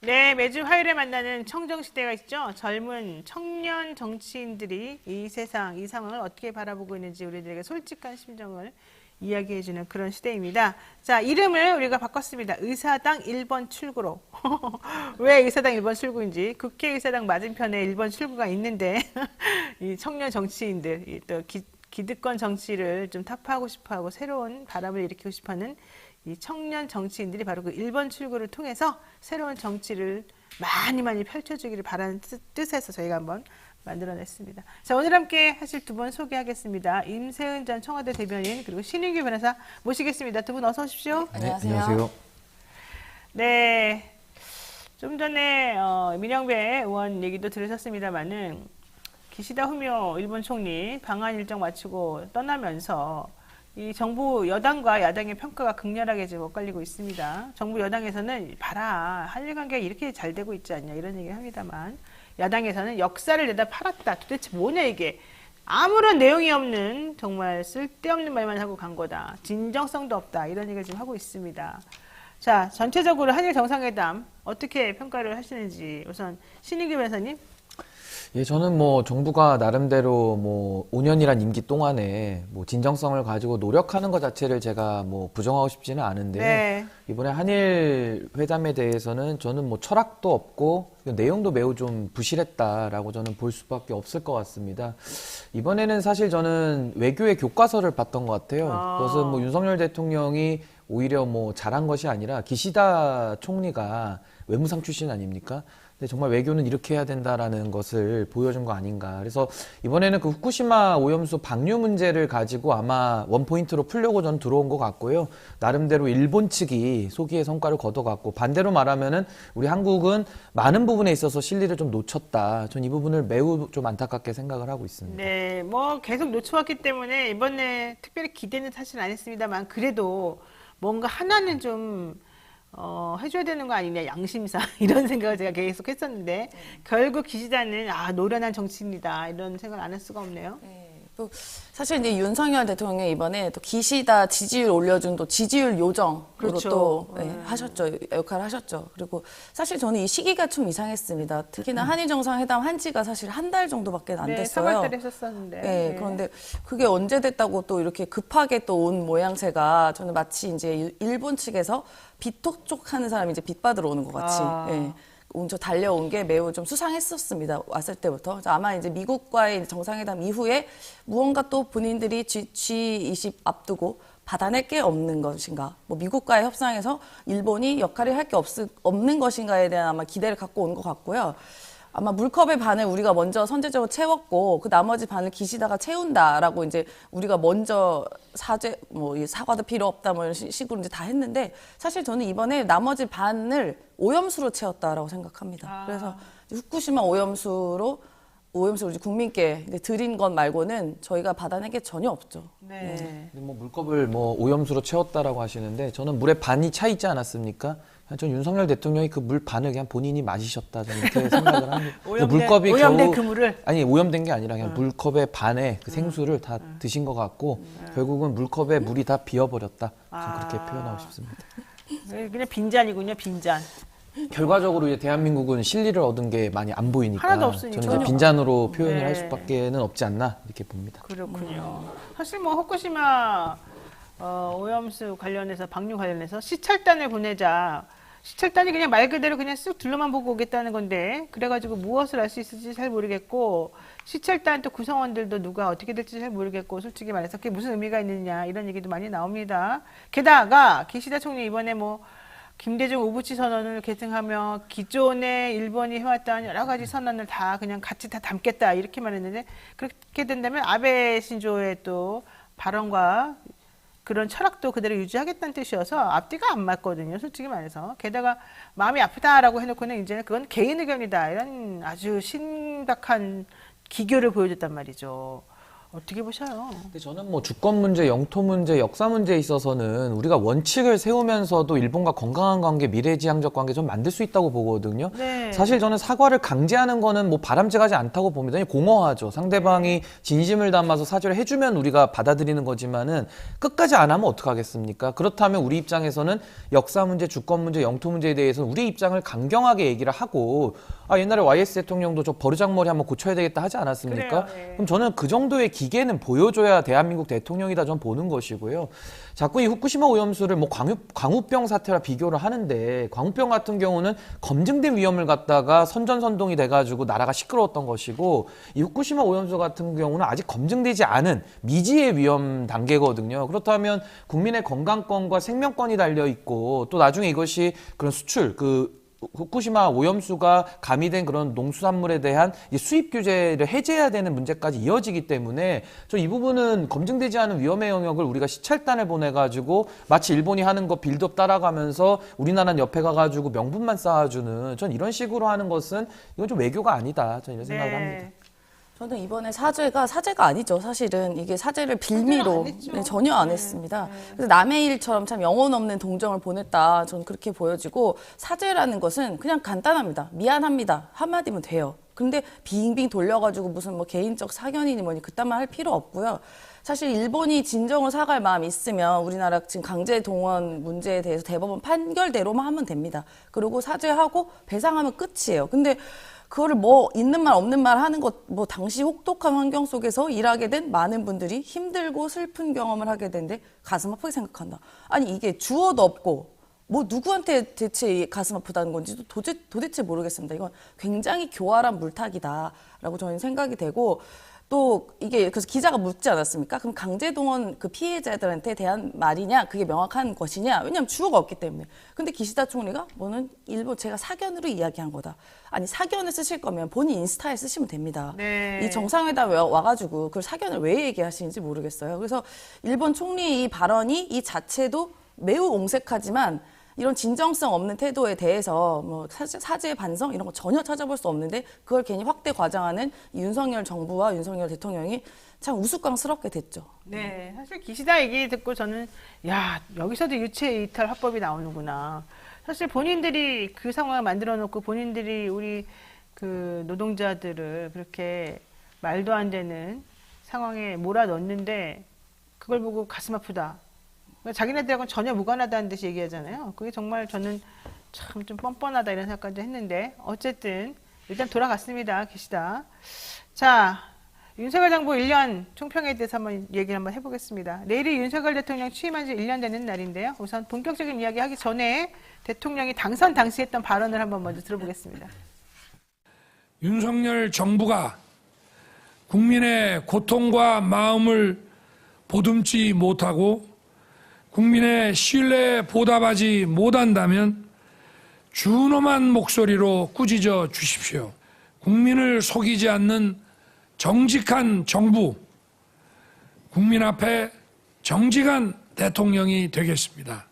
네, 매주 화요일에 만나는 청정시대가 있죠. 젊은 청년 정치인들이 이 세상, 이 상황을 어떻게 바라보고 있는지 우리들에게 솔직한 심정을 이야기해주는 그런 시대입니다. 자, 이름을 우리가 바꿨습니다. 의사당 1번 출구로. 왜 의사당 1번 출구인지 국회의사당 맞은편에 1번 출구가 있는데 이 청년 정치인들, 또 기득권 정치를 좀 타파하고 싶어하고 새로운 바람을 일으키고 싶어하는 이 청년 정치인들이 바로 그 1번 출구를 통해서 새로운 정치를 많이 펼쳐주기를 바라는 뜻에서 저희가 한번 만들어냈습니다. 자, 오늘 함께 하실 두 분 소개하겠습니다. 임세은 전 청와대 대변인 그리고 신윤규 변호사 모시겠습니다. 두 분 어서 오십시오. 안녕하세요. 네, 좀 전에 민영배 의원 얘기도 들으셨습니다마는 기시다 후미오 일본 총리 방한 일정 마치고 떠나면서 이 정부 여당과 야당의 평가가 극렬하게 지금 엇갈리고 있습니다. 정부 여당에서는 봐라, 한일 관계가 이렇게 잘 되고 있지 않냐 이런 얘기를 합니다만 야당에서는 역사를 내다 팔았다. 도대체 뭐냐 이게. 아무런 내용이 없는 정말 쓸데없는 말만 하고 간 거다. 진정성도 없다. 이런 얘기를 지금 하고 있습니다. 자, 전체적으로 한일 정상회담 어떻게 평가를 하시는지 우선 신인규 변호사님. 예, 저는 뭐 정부가 나름대로 뭐 5년이란 임기 동안에 뭐 진정성을 가지고 노력하는 것 자체를 제가 뭐 부정하고 싶지는 않은데 네. 이번에 한일 회담에 대해서는 저는 뭐 철학도 없고 내용도 매우 좀 부실했다라고 저는 볼 수밖에 없을 것 같습니다. 이번에는 사실 저는 외교의 교과서를 봤던 것 같아요. 그것은 뭐 윤석열 대통령이 오히려 뭐 잘한 것이 아니라 기시다 총리가 외무상 출신 아닙니까? 근데 정말 외교는 이렇게 해야 된다라는 것을 보여준 거 아닌가. 그래서 이번에는 그 후쿠시마 오염수 방류 문제를 가지고 아마 원포인트로 풀려고 전 들어온 것 같고요. 나름대로 일본 측이 소기의 성과를 거둬갔고, 반대로 말하면은 우리 한국은 많은 부분에 있어서 실리를 좀 놓쳤다. 전 이 부분을 매우 좀 안타깝게 생각을 하고 있습니다. 네, 뭐 계속 놓쳐왔기 때문에 이번에 특별히 기대는 사실 안 했습니다만 그래도 뭔가 하나는 좀 해줘야 되는 거 아니냐, 양심상 이런 생각을 제가 계속 했었는데 결국 기시다는 노련한 정치인이다 이런 생각을 안 할 수가 없네요. 또 사실 이제 윤석열 대통령이 이번에 또 기시다 지지율 올려준 또 지지율 요정으로 그렇죠. 또 하셨죠. 역할을 하셨죠. 그리고 사실 저는 이 시기가 좀 이상했습니다. 특히나 한일 정상회담 한 지가 사실 한 달 정도밖에 안 네, 됐어요. 3월달에 했었었는데. 네, 그런데 그게 언제 됐다고 또 이렇게 급하게 또 온 모양새가 저는 마치 이제 일본 측에서 빚톡촉하는 사람이 이제 빚 받으러 오는 것 같이. 예. 먼저 달려온 게 매우 좀 수상했었습니다. 왔을 때부터. 그래서 아마 이제 미국과의 정상회담 이후에 무언가 또 본인들이 G20 앞두고 받아낼 게 없는 것인가, 뭐 미국과의 협상에서 일본이 역할을 할 게 없는 것인가에 대한 아마 기대를 갖고 온 것 같고요. 아마 물컵의 반을 우리가 먼저 선제적으로 채웠고 그 나머지 반을 기시다가 채운다라고 이제 우리가 먼저 사과도 필요 없다 뭐 이런 식으로 이제 다 했는데 사실 저는 이번에 나머지 반을 오염수로 채웠다라고 생각합니다. 그래서 후쿠시마 오염수를 이제 국민께 이제 드린 것 말고는 저희가 받아낸 게 전혀 없죠. 네. 근데 뭐 물컵을 뭐 오염수로 채웠다라고 하시는데 저는 물에 반이 차 있지 않았습니까? 전 윤석열 대통령이 그 물 반을 그냥 본인이 마시셨다 저는 이렇게 생각을 합니다. 오염된 그 물을 아니 오염된 게 아니라 그냥 물컵의 반에 그 생수를 다 드신 것 같고 결국은 물컵에 물이 다 비어버렸다. 저는 그렇게 표현하고 싶습니다. 그냥 빈잔이군요, 빈잔. 결과적으로 이제 대한민국은 실리를 얻은 게 많이 안 보이니까 하나도 없으니까. 저는 이제 빈잔으로 표현을 네. 할 수밖에는 없지 않나 이렇게 봅니다. 그렇군요. 사실 뭐 후쿠시마 오염수 관련해서 방류 관련해서 시찰단을 보내자. 시찰단이 그냥 말 그대로 그냥 쑥 둘러만 보고 오겠다는 건데 그래가지고 무엇을 알 수 있을지 잘 모르겠고 시찰단 또 구성원들도 누가 어떻게 될지 잘 모르겠고 솔직히 말해서 그게 무슨 의미가 있느냐 이런 얘기도 많이 나옵니다. 게다가 기시다 총리 이번에 뭐 김대중 오부치 선언을 계승하며 기존에 일본이 해왔던 여러 가지 선언을 다 그냥 같이 다 담겠다 이렇게 말했는데 그렇게 된다면 아베 신조의 또 발언과 그런 철학도 그대로 유지하겠다는 뜻이어서 앞뒤가 안 맞거든요. 솔직히 말해서. 게다가 마음이 아프다라고 해놓고는 이제는 그건 개인 의견이다. 이런 아주 심각한 기교를 보여줬단 말이죠. 어떻게 보셔요? 근데 저는 뭐 주권 문제, 영토 문제, 역사 문제에 있어서는 우리가 원칙을 세우면서도 일본과 건강한 관계, 미래지향적 관계 좀 만들 수 있다고 보거든요. 네. 사실 저는 사과를 강제하는 거는 뭐 바람직하지 않다고 봅니다. 공허하죠. 상대방이 진심을 담아서 사죄를 해주면 우리가 받아들이는 거지만은 끝까지 안 하면 어떡하겠습니까? 그렇다면 우리 입장에서는 역사 문제, 주권 문제, 영토 문제에 대해서는 우리 입장을 강경하게 얘기를 하고 옛날에 YS 대통령도 저 버르장머리 한번 고쳐야 되겠다 하지 않았습니까? 그래요, 네. 그럼 저는 그 정도의 기계는 보여줘야 대한민국 대통령이다 전 보는 것이고요. 자꾸 이 후쿠시마 오염수를 뭐 광우병 사태와 비교를 하는데 광우병 같은 경우는 검증된 위험을 갖다가 선전선동이 돼가지고 나라가 시끄러웠던 것이고 이 후쿠시마 오염수 같은 경우는 아직 검증되지 않은 미지의 위험 단계거든요. 그렇다면 국민의 건강권과 생명권이 달려 있고 또 나중에 이것이 그런 수출 후쿠시마 오염수가 가미된 그런 농수산물에 대한 수입 규제를 해제해야 되는 문제까지 이어지기 때문에 저 이 부분은 검증되지 않은 위험의 영역을 우리가 시찰단을 보내가지고 마치 일본이 하는 거 빌드업 따라가면서 우리나라는 옆에 가가지고 명분만 쌓아주는 전 이런 식으로 하는 것은 이건 좀 외교가 아니다. 전 이런 생각을 합니다. 저는 이번에 사죄가 아니죠. 사실은 이게 사죄를 빌미로 전혀 안 했습니다. 그래서 남의 일처럼 참 영혼 없는 동정을 보냈다. 저는 그렇게 보여지고 사죄라는 것은 그냥 간단합니다. 미안합니다. 한마디면 돼요. 근데 빙빙 돌려가지고 무슨 뭐 개인적 사견이니 뭐니 그딴 말 할 필요 없고요. 사실 일본이 진정으로 사과할 마음이 있으면 우리나라 지금 강제 동원 문제에 대해서 대법원 판결대로만 하면 됩니다. 그리고 사죄하고 배상하면 끝이에요. 근데 그거를 뭐 있는 말 없는 말 하는 것, 뭐 당시 혹독한 환경 속에서 일하게 된 많은 분들이 힘들고 슬픈 경험을 하게 되는데 가슴 아프게 생각한다. 아니 이게 주어도 없고 뭐 누구한테 대체 가슴 아프다는 건지도 도대체 모르겠습니다. 이건 굉장히 교활한 물타기다라고 저는 생각이 되고 또 이게 그래서 기자가 묻지 않았습니까? 그럼 강제동원 그 피해자들한테 대한 말이냐? 그게 명확한 것이냐? 왜냐하면 주어가 없기 때문에. 근데 기시다 총리가 뭐는 일본 제가 사견으로 이야기한 거다. 아니 사견을 쓰실 거면 본인 인스타에 쓰시면 됩니다. 네. 이 정상회담에 와가지고 그걸 사견을 왜 얘기하시는지 모르겠어요. 그래서 일본 총리의 이 발언이 이 자체도 매우 옹색하지만 이런 진정성 없는 태도에 대해서 뭐 사죄 반성 이런 거 전혀 찾아볼 수 없는데 그걸 괜히 확대 과장하는 윤석열 정부와 윤석열 대통령이 참 우스꽝스럽게 됐죠. 네, 사실 기시다 얘기 듣고 저는 야 여기서도 유체 이탈 화법이 나오는구나. 사실 본인들이 그 상황을 만들어 놓고 본인들이 우리 그 노동자들을 그렇게 말도 안 되는 상황에 몰아넣는데 그걸 보고 가슴 아프다. 그러니까 자기네들하고는 전혀 무관하다는 듯이 얘기하잖아요. 그게 정말 저는 참 좀 뻔뻔하다 이런 생각까지 했는데 어쨌든 일단 돌아갔습니다. 기시다. 자, 윤석열 정부 1년 총평에 대해서 얘기를 한번 해보겠습니다. 내일이 윤석열 대통령 취임한 지 1년 되는 날인데요. 우선 본격적인 이야기 하기 전에 대통령이 당선 당시 했던 발언을 한번 먼저 들어보겠습니다. 윤석열 정부가 국민의 고통과 마음을 보듬지 못하고 국민의 신뢰에 보답하지 못한다면 준엄한 목소리로 꾸짖어 주십시오. 국민을 속이지 않는 정직한 정부, 국민 앞에 정직한 대통령이 되겠습니다.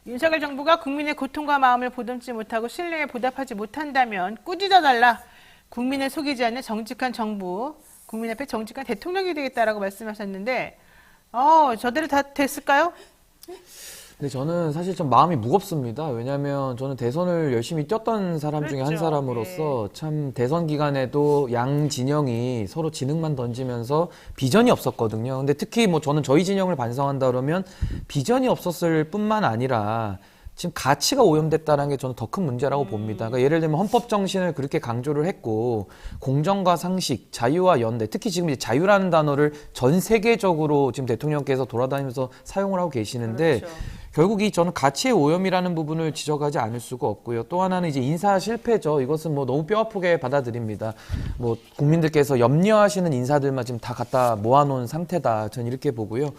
윤석열 정부가 국민의 고통과 마음을 보듬지 못하고 신뢰에 보답하지 못한다면 꾸짖어달라. 국민을 속이지 않는 정직한 정부, 국민 앞에 정직한 대통령이 되겠다라고 말씀하셨는데 저대로 다 됐을까요? 근데 저는 사실 좀 마음이 무겁습니다. 왜냐하면 저는 대선을 열심히 뛰었던 사람 중에 한 그렇죠. 사람으로서 참 대선 기간에도 양 진영이 서로 지능만 던지면서 비전이 없었거든요. 근데 특히 뭐 저는 저희 진영을 반성한다 그러면 비전이 없었을 뿐만 아니라 지금 가치가 오염됐다는 게 저는 더 큰 문제라고 봅니다. 그러니까 예를 들면 헌법 정신을 그렇게 강조를 했고 공정과 상식, 자유와 연대, 특히 지금 이제 자유라는 단어를 전 세계적으로 지금 대통령께서 돌아다니면서 사용을 하고 계시는데 그렇죠. 결국 이 저는 가치의 오염이라는 부분을 지적하지 않을 수가 없고요. 또 하나는 이제 인사 실패죠. 이것은 뭐 너무 뼈아프게 받아들입니다. 뭐 국민들께서 염려하시는 인사들만 지금 다 갖다 모아놓은 상태다. 저는 이렇게 보고요.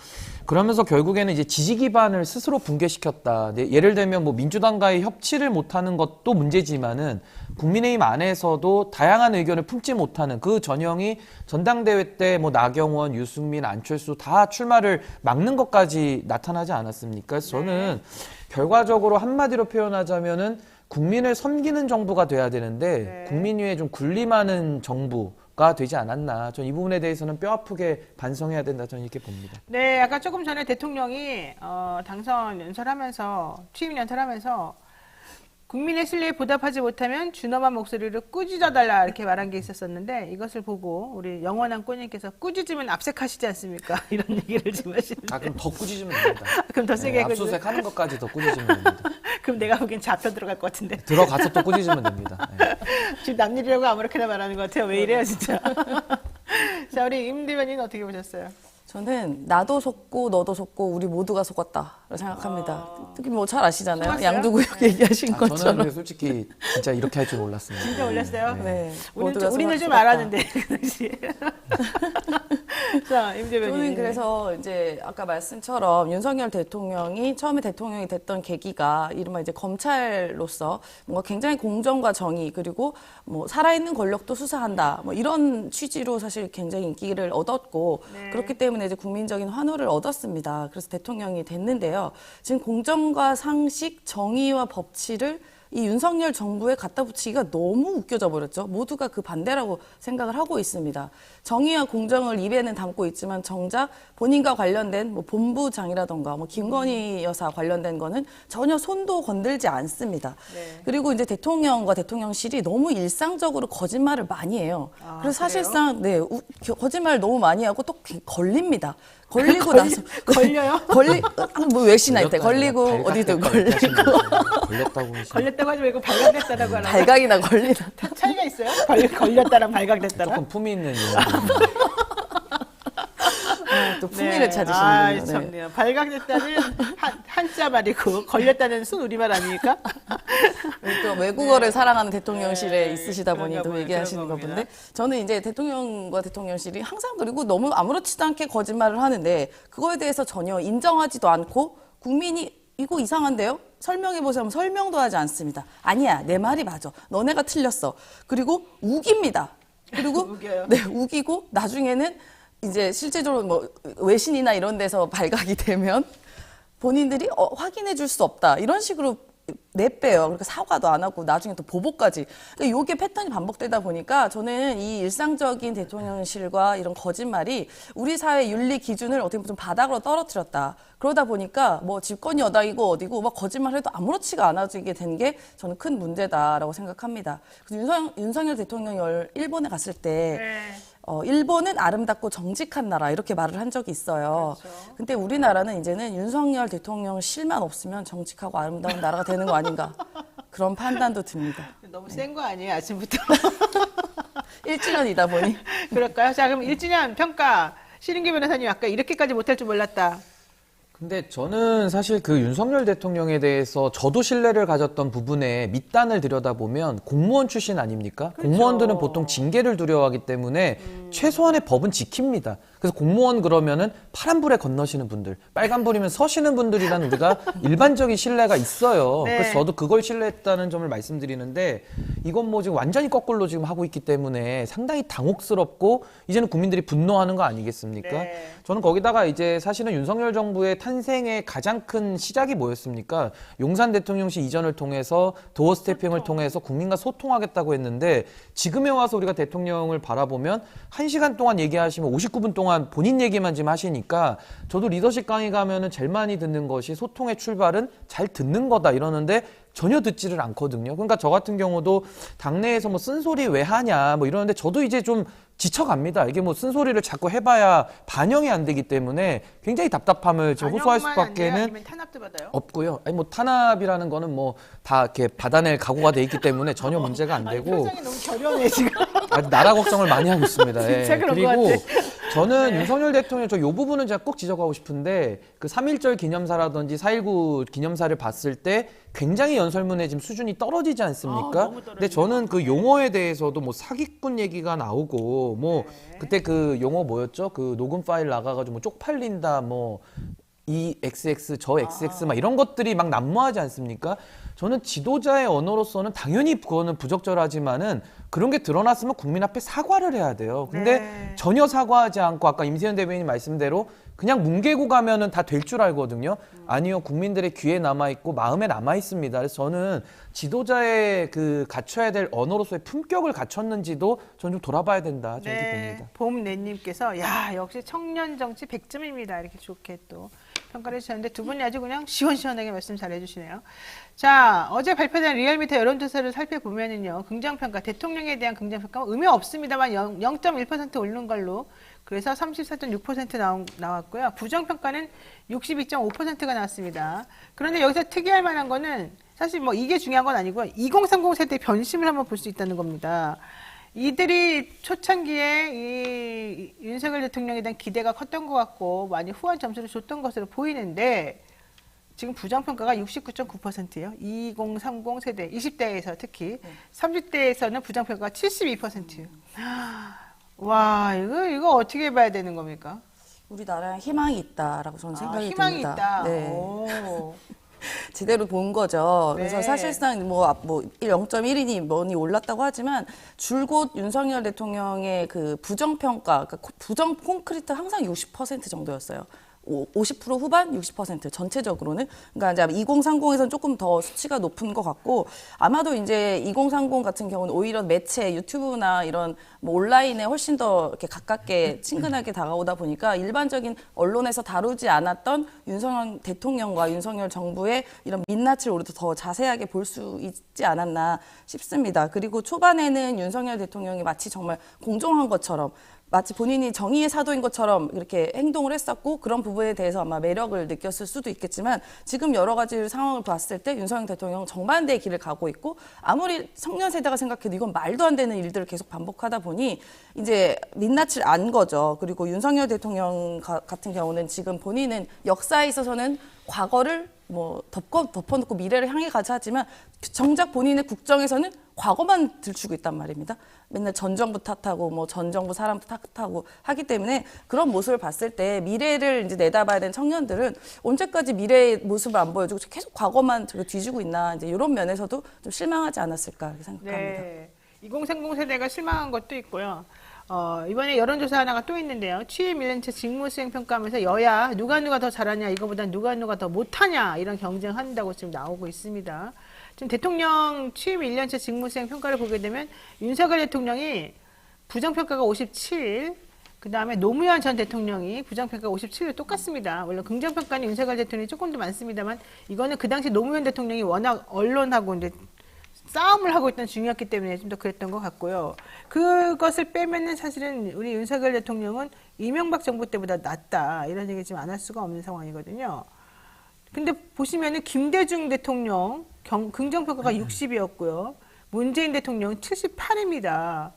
그러면서 결국에는 이제 지지 기반을 스스로 붕괴시켰다. 예를 들면 뭐 민주당과의 협치를 못하는 것도 문제지만은 국민의힘 안에서도 다양한 의견을 품지 못하는 그 전형이 전당대회 때 뭐 나경원, 유승민, 안철수 다 출마를 막는 것까지 나타나지 않았습니까? 그래서 저는 결과적으로 한마디로 표현하자면은 국민을 섬기는 정부가 돼야 되는데 국민 위에 좀 군림하는 정부가 되지 않았나. 저는 이 부분에 대해서는 뼈아프게 반성해야 된다. 저는 이렇게 봅니다. 네, 아까 조금 전에 대통령이 당선 연설하면서 취임 연설하면서 국민의 신뢰에 보답하지 못하면 준엄한 목소리로 꾸짖어달라 이렇게 말한 게 있었었는데 이것을 보고 우리 영원한 꼬님께서 꾸짖으면 압색하시지 않습니까? 이런 얘기를 지금 하시는데 그럼 더 꾸짖으면 됩니다. 그럼 더 세게 꾸짖- 압수수색 하는 것까지 더 꾸짖으면 됩니다. 그럼 내가 보기엔 잡혀 들어갈 것 같은데 들어가서 또 꾸짖으면 됩니다. 네. 지금 남일이라고 아무렇게나 말하는 것 같아요. 왜 이래요 진짜. 자, 우리 임 대변인 어떻게 보셨어요? 저는 나도 속고 너도 속고 우리 모두가 속았다라고 생각합니다. 특히 뭐 잘 아시잖아요. 속았어요? 양두구역 얘기하신 저는 것처럼. 근데 솔직히 진짜 이렇게 할 줄 몰랐습니다. 진짜 올렸어요? 네. 우리는 좀 속았다. 알았는데 그 당시에. 자, 임 대변인. 저는 그래서 이제 아까 말씀처럼 윤석열 대통령이 처음에 대통령이 됐던 계기가 이른바 이제 검찰로서 뭔가 굉장히 공정과 정의 그리고 뭐 살아있는 권력도 수사한다 뭐 이런 취지로 사실 굉장히 인기를 얻었고 그렇기 때문에 이제 국민적인 환호를 얻었습니다. 그래서 대통령이 됐는데요. 지금 공정과 상식, 정의와 법치를 이 윤석열 정부에 갖다 붙이기가 너무 웃겨져 버렸죠. 모두가 그 반대라고 생각을 하고 있습니다. 정의와 공정을 입에는 담고 있지만 정작 본인과 관련된 뭐 본부장이라던가 뭐 김건희 여사 관련된 거는 전혀 손도 건들지 않습니다. 그리고 이제 대통령과 대통령실이 너무 일상적으로 거짓말을 많이 해요. 그래서 사실상 거짓말을 너무 많이 하고 또 걸립니다. 걸리고 나서 걸려요? 뭐 외신할 때 걸리고 발각 어디든 됐다 걸리고 이렇게 걸렸다고 하시면 걸렸다고 하지 말고 발각됐다라고 하라. 발각이나 걸리나 차이가 있어요? 걸렸다랑 발각됐다랑? 조금 품위 있는 용어입니다. 또 품위를 찾으시는군요. 아, 네. 참네요. 발각됐다는 한자 말이고 걸렸다는 순 우리말 아닙니까? 또 외국어를 사랑하는 대통령실에 네, 있으시다 보니 그런가 또 봐요. 얘기하시는 그런 거 겁니다. 본데 저는 이제 대통령과 대통령실이 항상 그리고 너무 아무렇지도 않게 거짓말을 하는데 그거에 대해서 전혀 인정하지도 않고 국민이 이거 이상한데요? 설명해 보세요. 설명도 하지 않습니다. 아니야, 내 말이 맞아. 너네가 틀렸어. 그리고 우깁니다. 그리고 우겨요. 네, 우기고 나중에는 이제 실제적으로 뭐 외신이나 이런 데서 발각이 되면 본인들이 확인해 줄 수 없다. 이런 식으로 내빼요. 그러니까 사과도 안 하고 나중에 또 보복까지. 그러니까 이게 패턴이 반복되다 보니까 저는 이 일상적인 대통령실과 이런 거짓말이 우리 사회 윤리 기준을 어떻게 보면 좀 바닥으로 떨어뜨렸다. 그러다 보니까 뭐 집권이 여당이고 어디고 막 거짓말해도 아무렇지가 않아지게 된 게 저는 큰 문제다라고 생각합니다. 그래서 윤석열 대통령이 일본에 갔을 때 일본은 아름답고 정직한 나라 이렇게 말을 한 적이 있어요. 근데 우리나라는 이제는 윤석열 대통령 실만 없으면 정직하고 아름다운 나라가 되는 거 아닌가 그런 판단도 듭니다. 너무 센 거 아니에요, 아침부터? 1주년이다 보니. 그럴까요? 자, 그럼 1주년 평가. 신인규 변호사님 아까 이렇게까지 못할 줄 몰랐다. 근데 저는 사실 그 윤석열 대통령에 대해서 저도 신뢰를 가졌던 부분에 밑단을 들여다보면 공무원 출신 아닙니까? 그렇죠. 공무원들은 보통 징계를 두려워하기 때문에 최소한의 법은 지킵니다. 그래서 공무원 그러면은 파란불에 건너시는 분들, 빨간불이면 서시는 분들이란 우리가 일반적인 신뢰가 있어요. 네. 그래서 저도 그걸 신뢰했다는 점을 말씀드리는데 이건 뭐 지금 완전히 거꾸로 지금 하고 있기 때문에 상당히 당혹스럽고 이제는 국민들이 분노하는 거 아니겠습니까? 네. 저는 거기다가 이제 사실은 윤석열 정부의 탄생의 가장 큰 시작이 뭐였습니까? 용산 대통령실 이전을 통해서 도어 스태핑을 통해서 국민과 소통하겠다고 했는데 지금에 와서 우리가 대통령을 바라보면 1시간 동안 얘기하시면 59분 동안 본인 얘기만 지금 하시니까 저도 리더십 강의 가면은 제일 많이 듣는 것이 소통의 출발은 잘 듣는 거다 이러는데 전혀 듣지를 않거든요. 그러니까 저 같은 경우도 당내에서 뭐 쓴소리 왜 하냐 뭐 이러는데 저도 이제 좀 지쳐갑니다. 이게 뭐 쓴소리를 자꾸 해봐야 반영이 안 되기 때문에 굉장히 답답함을 지금 호소할 수밖에는 아니면 탄압도 받아요? 없고요. 아니 뭐 탄압이라는 거는 뭐 다 이렇게 받아낼 각오가 돼 있기 때문에 전혀 문제가 안 되고 표정이 너무 결연해 지금. 나라 걱정을 많이 하고 있습니다. 예. 진짜 그런 그리고 것 같아. 저는 윤석열 대통령 저 요 부분은 제가 꼭 지적하고 싶은데 그 3.1절 기념사라든지 4.19 기념사를 봤을 때 굉장히 연설문의 지금 수준이 떨어지지 않습니까? 너무 떨어지죠. 근데 저는 그 용어에 대해서도 뭐 사기꾼 얘기가 나오고 뭐 그때 그 용어 뭐였죠? 그 녹음 파일 나가가지고 뭐 쪽팔린다 뭐 이 XX 저 XX 막 이런 것들이 막 난무하지 않습니까? 저는 지도자의 언어로서는 당연히 그거는 부적절하지만은 그런 게 드러났으면 국민 앞에 사과를 해야 돼요. 근데 네. 전혀 사과하지 않고 아까 임세현 대변인 말씀대로 그냥 뭉개고 가면은 다 될 줄 알거든요. 아니요, 국민들의 귀에 남아 있고 마음에 남아 있습니다. 그래서 저는 지도자의 그 갖춰야 될 언어로서의 품격을 갖췄는지도 저는 좀 돌아봐야 된다. 저는 이렇게 봅니다. 봄내님께서 야 역시 청년 정치 100점입니다. 이렇게 좋게 또 평가를 해주셨는데 두 분이 아주 그냥 시원시원하게 말씀 잘해주시네요. 자 어제 발표된 리얼미터 여론조사를 살펴보면은요 긍정평가 대통령에 대한 긍정평가 의미 없습니다만 0.1% 오른 걸로 그래서 34.6% 나왔고요. 부정평가는 62.5%가 나왔습니다. 그런데 여기서 특이할 만한 거는 사실 뭐 이게 중요한 건 아니고요. 2030 세대 변심을 한번 볼 수 있다는 겁니다. 이들이 초창기에 이 윤석열 대통령에 대한 기대가 컸던 것 같고 많이 후한 점수를 줬던 것으로 보이는데 지금 부정평가가 69.9%예요. 2030 세대, 20대에서 특히 30대에서는 부정평가가 72%예요. 와, 이거 어떻게 봐야 되는 겁니까? 우리나라에 희망이 있다라고 저는 생각이 희망이 듭니다. 있다. 네. 오. 제대로 본 거죠. 그래서 네. 사실상 뭐 0.1이니 뭐니 올랐다고 하지만 줄곧 윤석열 대통령의 그 부정평가, 그러니까 부정 콘크리트 항상 60% 정도였어요. 50% 후반, 60% 전체적으로는. 그러니까 이제 2030에서는 조금 더 수치가 높은 것 같고 아마도 이제 2030 같은 경우는 오히려 매체, 유튜브나 이런 뭐 온라인에 훨씬 더 이렇게 가깝게 친근하게 다가오다 보니까 일반적인 언론에서 다루지 않았던 윤석열 대통령과 윤석열 정부의 이런 민낯을 우리도 더 자세하게 볼 수 있지 않았나 싶습니다. 그리고 초반에는 윤석열 대통령이 마치 정말 공정한 것처럼 마치 본인이 정의의 사도인 것처럼 이렇게 행동을 했었고 그런 부분에 대해서 아마 매력을 느꼈을 수도 있겠지만 지금 여러 가지 상황을 봤을 때 윤석열 대통령은 정반대의 길을 가고 있고 아무리 청년 세대가 생각해도 이건 말도 안 되는 일들을 계속 반복하다 보니 이제 민낯을 안 거죠. 그리고 윤석열 대통령 같은 경우는 지금 본인은 역사에 있어서는 과거를 뭐 덮어놓고 미래를 향해 가자 하지만 정작 본인의 국정에서는 과거만 들추고 있단 말입니다. 맨날 전 정부 탓하고 뭐 전 정부 사람 탓하고 하기 때문에 그런 모습을 봤을 때 미래를 이제 내다봐야 되는 청년들은 언제까지 미래의 모습을 안 보여주고 계속 과거만 저기 뒤지고 있나 이제 이런 면에서도 좀 실망하지 않았을까 이렇게 생각합니다. 네. 2030 세대가 실망한 것도 있고요. 이번에 여론조사 하나가 또 있는데요. 취임 1년차 직무수행 평가하면서 여야 누가 더 잘하냐 이거보다 누가 더 못하냐 이런 경쟁한다고 지금 나오고 있습니다. 지금 대통령 취임 1년차 직무수행 평가를 보게 되면 윤석열 대통령이 부정평가가 57, 그 다음에 노무현 전 대통령이 부정평가가 57로 똑같습니다. 물론 긍정평가는 윤석열 대통령이 조금 더 많습니다만 이거는 그 당시 노무현 대통령이 워낙 언론하고 이제 싸움을 하고 있던 중이었기 때문에 좀 더 그랬던 것 같고요. 그것을 빼면은 사실은 우리 윤석열 대통령은 이명박 정부 때보다 낫다 이런 얘기 지금 안 할 수가 없는 상황이거든요. 근데 보시면은 김대중 대통령 긍정평가가 60이었고요. 문재인 대통령 78입니다.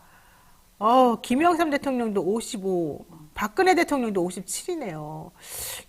김영삼 대통령도 55, 박근혜 대통령도 57이네요.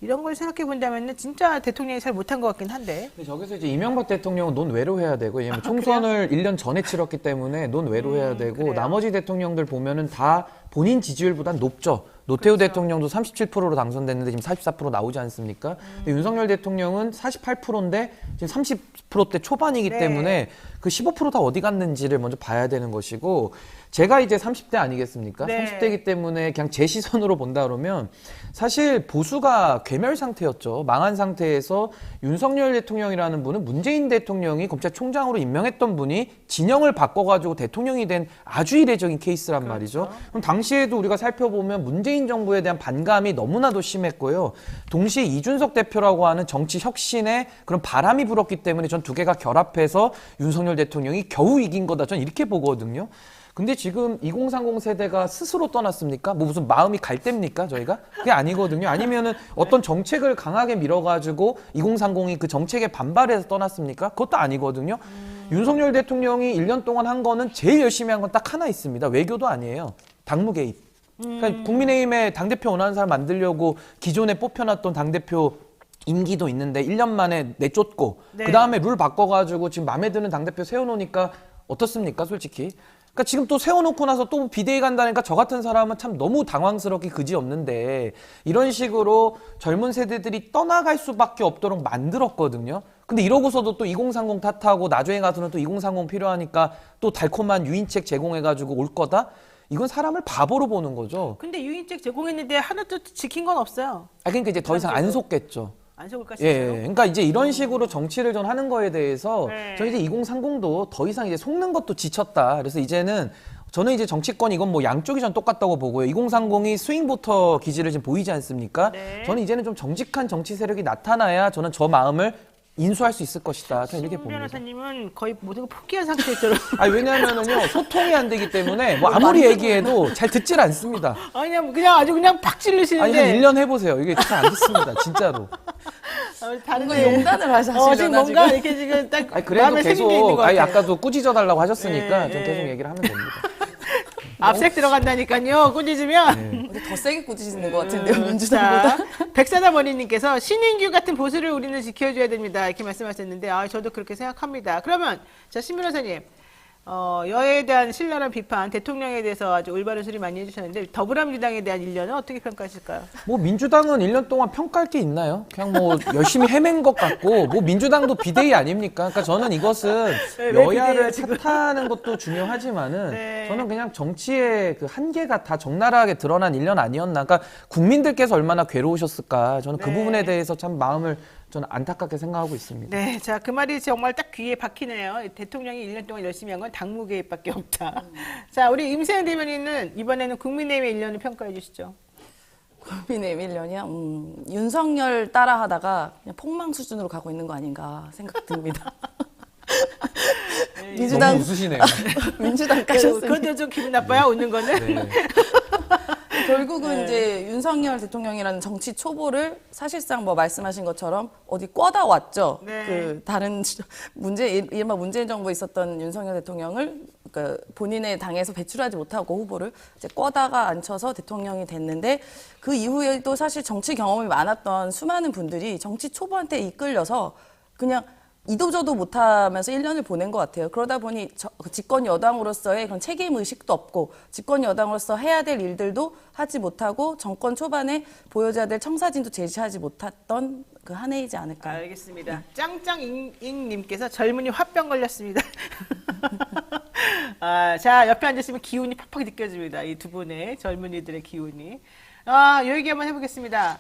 이런 걸 생각해 본다면 진짜 대통령이 잘 못한 것 같긴 한데. 근데 저기서 이제 이명박 대통령은 논외로 해야 되고, 왜냐면 총선을 1년 전에 치렀기 때문에 논외로 해야 되고, 그래요. 나머지 대통령들 보면은 다 본인 지지율보단 높죠. 노태우 대통령도 37%로 당선됐는데 지금 44% 나오지 않습니까? 근데 윤석열 대통령은 48%인데 지금 30%대 초반이기 네. 때문에 그 15% 다 어디 갔는지를 먼저 봐야 되는 것이고, 제가 이제 30대 아니겠습니까? 네. 30대이기 때문에 그냥 제 시선으로 본다 그러면 사실 보수가 괴멸 상태였죠. 망한 상태에서 윤석열 대통령이라는 분은 문재인 대통령이 검찰총장으로 임명했던 분이 진영을 바꿔가지고 대통령이 된 아주 이례적인 케이스란 말이죠. 그럼 당시에도 우리가 살펴보면 문재인 정부에 대한 반감이 너무나도 심했고요. 동시에 이준석 대표라고 하는 정치 혁신에 그런 바람이 불었기 때문에 전 두 개가 결합해서 윤석열 대통령이 겨우 이긴 거다. 전 이렇게 보거든요. 근데 지금 2030 세대가 스스로 떠났습니까? 뭐 무슨 마음이 갈 때입니까, 저희가? 그게 아니거든요. 아니면은 어떤 정책을 강하게 밀어가지고 2030이 그 정책에 반발해서 떠났습니까? 그것도 아니거든요. 윤석열 대통령이 1년 동안 한 거는 제일 열심히 한 건 딱 하나 있습니다. 외교도 아니에요. 당무 개입. 그러니까 국민의힘에 당대표 원하는 사람 만들려고 기존에 뽑혀놨던 당대표 임기도 있는데 1년 만에 내쫓고 네. 그다음에 룰 바꿔가지고 지금 마음에 드는 당대표 세워놓으니까 어떻습니까, 솔직히? 그러니까 지금 또 세워놓고 나서 또 비대위 간다니까 저 같은 사람은 참 너무 당황스럽게 그지없는데 이런 식으로 젊은 세대들이 떠나갈 수밖에 없도록 만들었거든요. 근데 이러고서도 또 2030 탓하고 나중에 가서는 또 2030 필요하니까 또 달콤한 유인책 제공해가지고 올 거다? 이건 사람을 바보로 보는 거죠. 근데 유인책 제공했는데 하나도 지킨 건 없어요. 그러니까 이제 더 이상 안 속겠죠. 안 속을까 예, 싶어요. 그러니까 이제 이런 식으로 정치를 전 하는 거에 대해서 네. 저는 이제 2030도 더 이상 이제 속는 것도 지쳤다. 그래서 이제는 저는 이제 정치권 이건 뭐 양쪽이 전 똑같다고 보고요. 2030이 스윙보터 기질을 지금 보이지 않습니까? 네. 저는 이제는 좀 정직한 정치 세력이 나타나야 저는 저 마음을 인수할 수 있을 것이다. 저는 이렇게 신 봅니다. 변호사님은 거의 모든 걸 포기한 상태죠. 아니, 왜냐하면은요, 소통이 안 되기 때문에 뭐 아무리 얘기해도 잘 듣질 않습니다. 아니 그냥 아주 그냥 팍 아니, 찌르시는데. 한 1년 해보세요. 이게 잘 안 듣습니다. 진짜로. 다른 뭔가 용단을 하시려나 지금 뭔가 지금. 이렇게 지금 딱 아니, 그래도 마음에 새긴 게 있는 계속, 것 아니, 같아요. 아까도 꾸짖어달라고 하셨으니까 네, 좀 네. 계속 얘기를 하면 됩니다. 압색 들어간다니까요. 꾸짖으면. 근데 더 세게 꾸짖는 것 같은데요, 민주당보다. 자, 백사다머니님께서 신인규 같은 보수를 우리는 지켜줘야 됩니다. 이렇게 말씀하셨는데, 저도 그렇게 생각합니다. 그러면, 자, 신 변호사님, 여야에 대한 신랄한 비판, 대통령에 대해서 아주 올바른 소리 많이 해주셨는데, 더불어민주당에 대한 일련은 어떻게 평가하실까요? 뭐 민주당은 1년 동안 평가할 게 있나요? 그냥 뭐 열심히 헤맨 것 같고 뭐 민주당도 비대위 아닙니까? 그러니까 저는 이것은 네, 왜 비대위야, 여야를 지금? 탓하는 것도 중요하지만은 네. 저는 그냥 정치의 그 한계가 다 적나라하게 드러난 1년 아니었나? 그러니까 국민들께서 얼마나 괴로우셨을까? 저는 그 네. 부분에 대해서 참 마음을 저는 안타깝게 생각하고 있습니다. 네, 자, 그 말이 정말 딱 귀에 박히네요. 대통령이 1년 동안 열심히 한 건 당무 개입밖에 없다. 자, 우리 임세현 대변인은 이번에는 국민의힘의 1년을 평가해 주시죠. 국민의힘 1년이요? 윤석열 따라하다가 그냥 폭망 수준으로 가고 있는 거 아닌가 생각 듭니다. 너무 웃으시네요. 민주당 까셨습니다. 그런데 좀 기분 나빠요, 웃는 거는? 네. 결국은 이제 윤석열 대통령이라는 정치 초보를 사실상 뭐 말씀하신 것처럼 어디 꿔다 왔죠. 네. 그 다른 이른바 문재인 정부에 있었던 윤석열 대통령을 그러니까 본인의 당에서 배출하지 못하고 후보를 이제 꿔다가 앉혀서 대통령이 됐는데 그 이후에도 사실 정치 경험이 많았던 수많은 분들이 정치 초보한테 이끌려서 그냥 이도저도 못하면서 1년을 보낸 것 같아요. 그러다 보니 집권 여당으로서의 그런 책임 의식도 없고 집권 여당으로서 해야 될 일들도 하지 못하고 정권 초반에 보여줘야 될 청사진도 제시하지 못했던 그 한 해이지 않을까. 알겠습니다. 짱짱잉잉님께서 젊은이 화병 걸렸습니다. 자, 옆에 앉으시면 기운이 팍팍 느껴집니다. 이 두 분의 젊은이들의 기운이. 요 얘기 한번 해보겠습니다.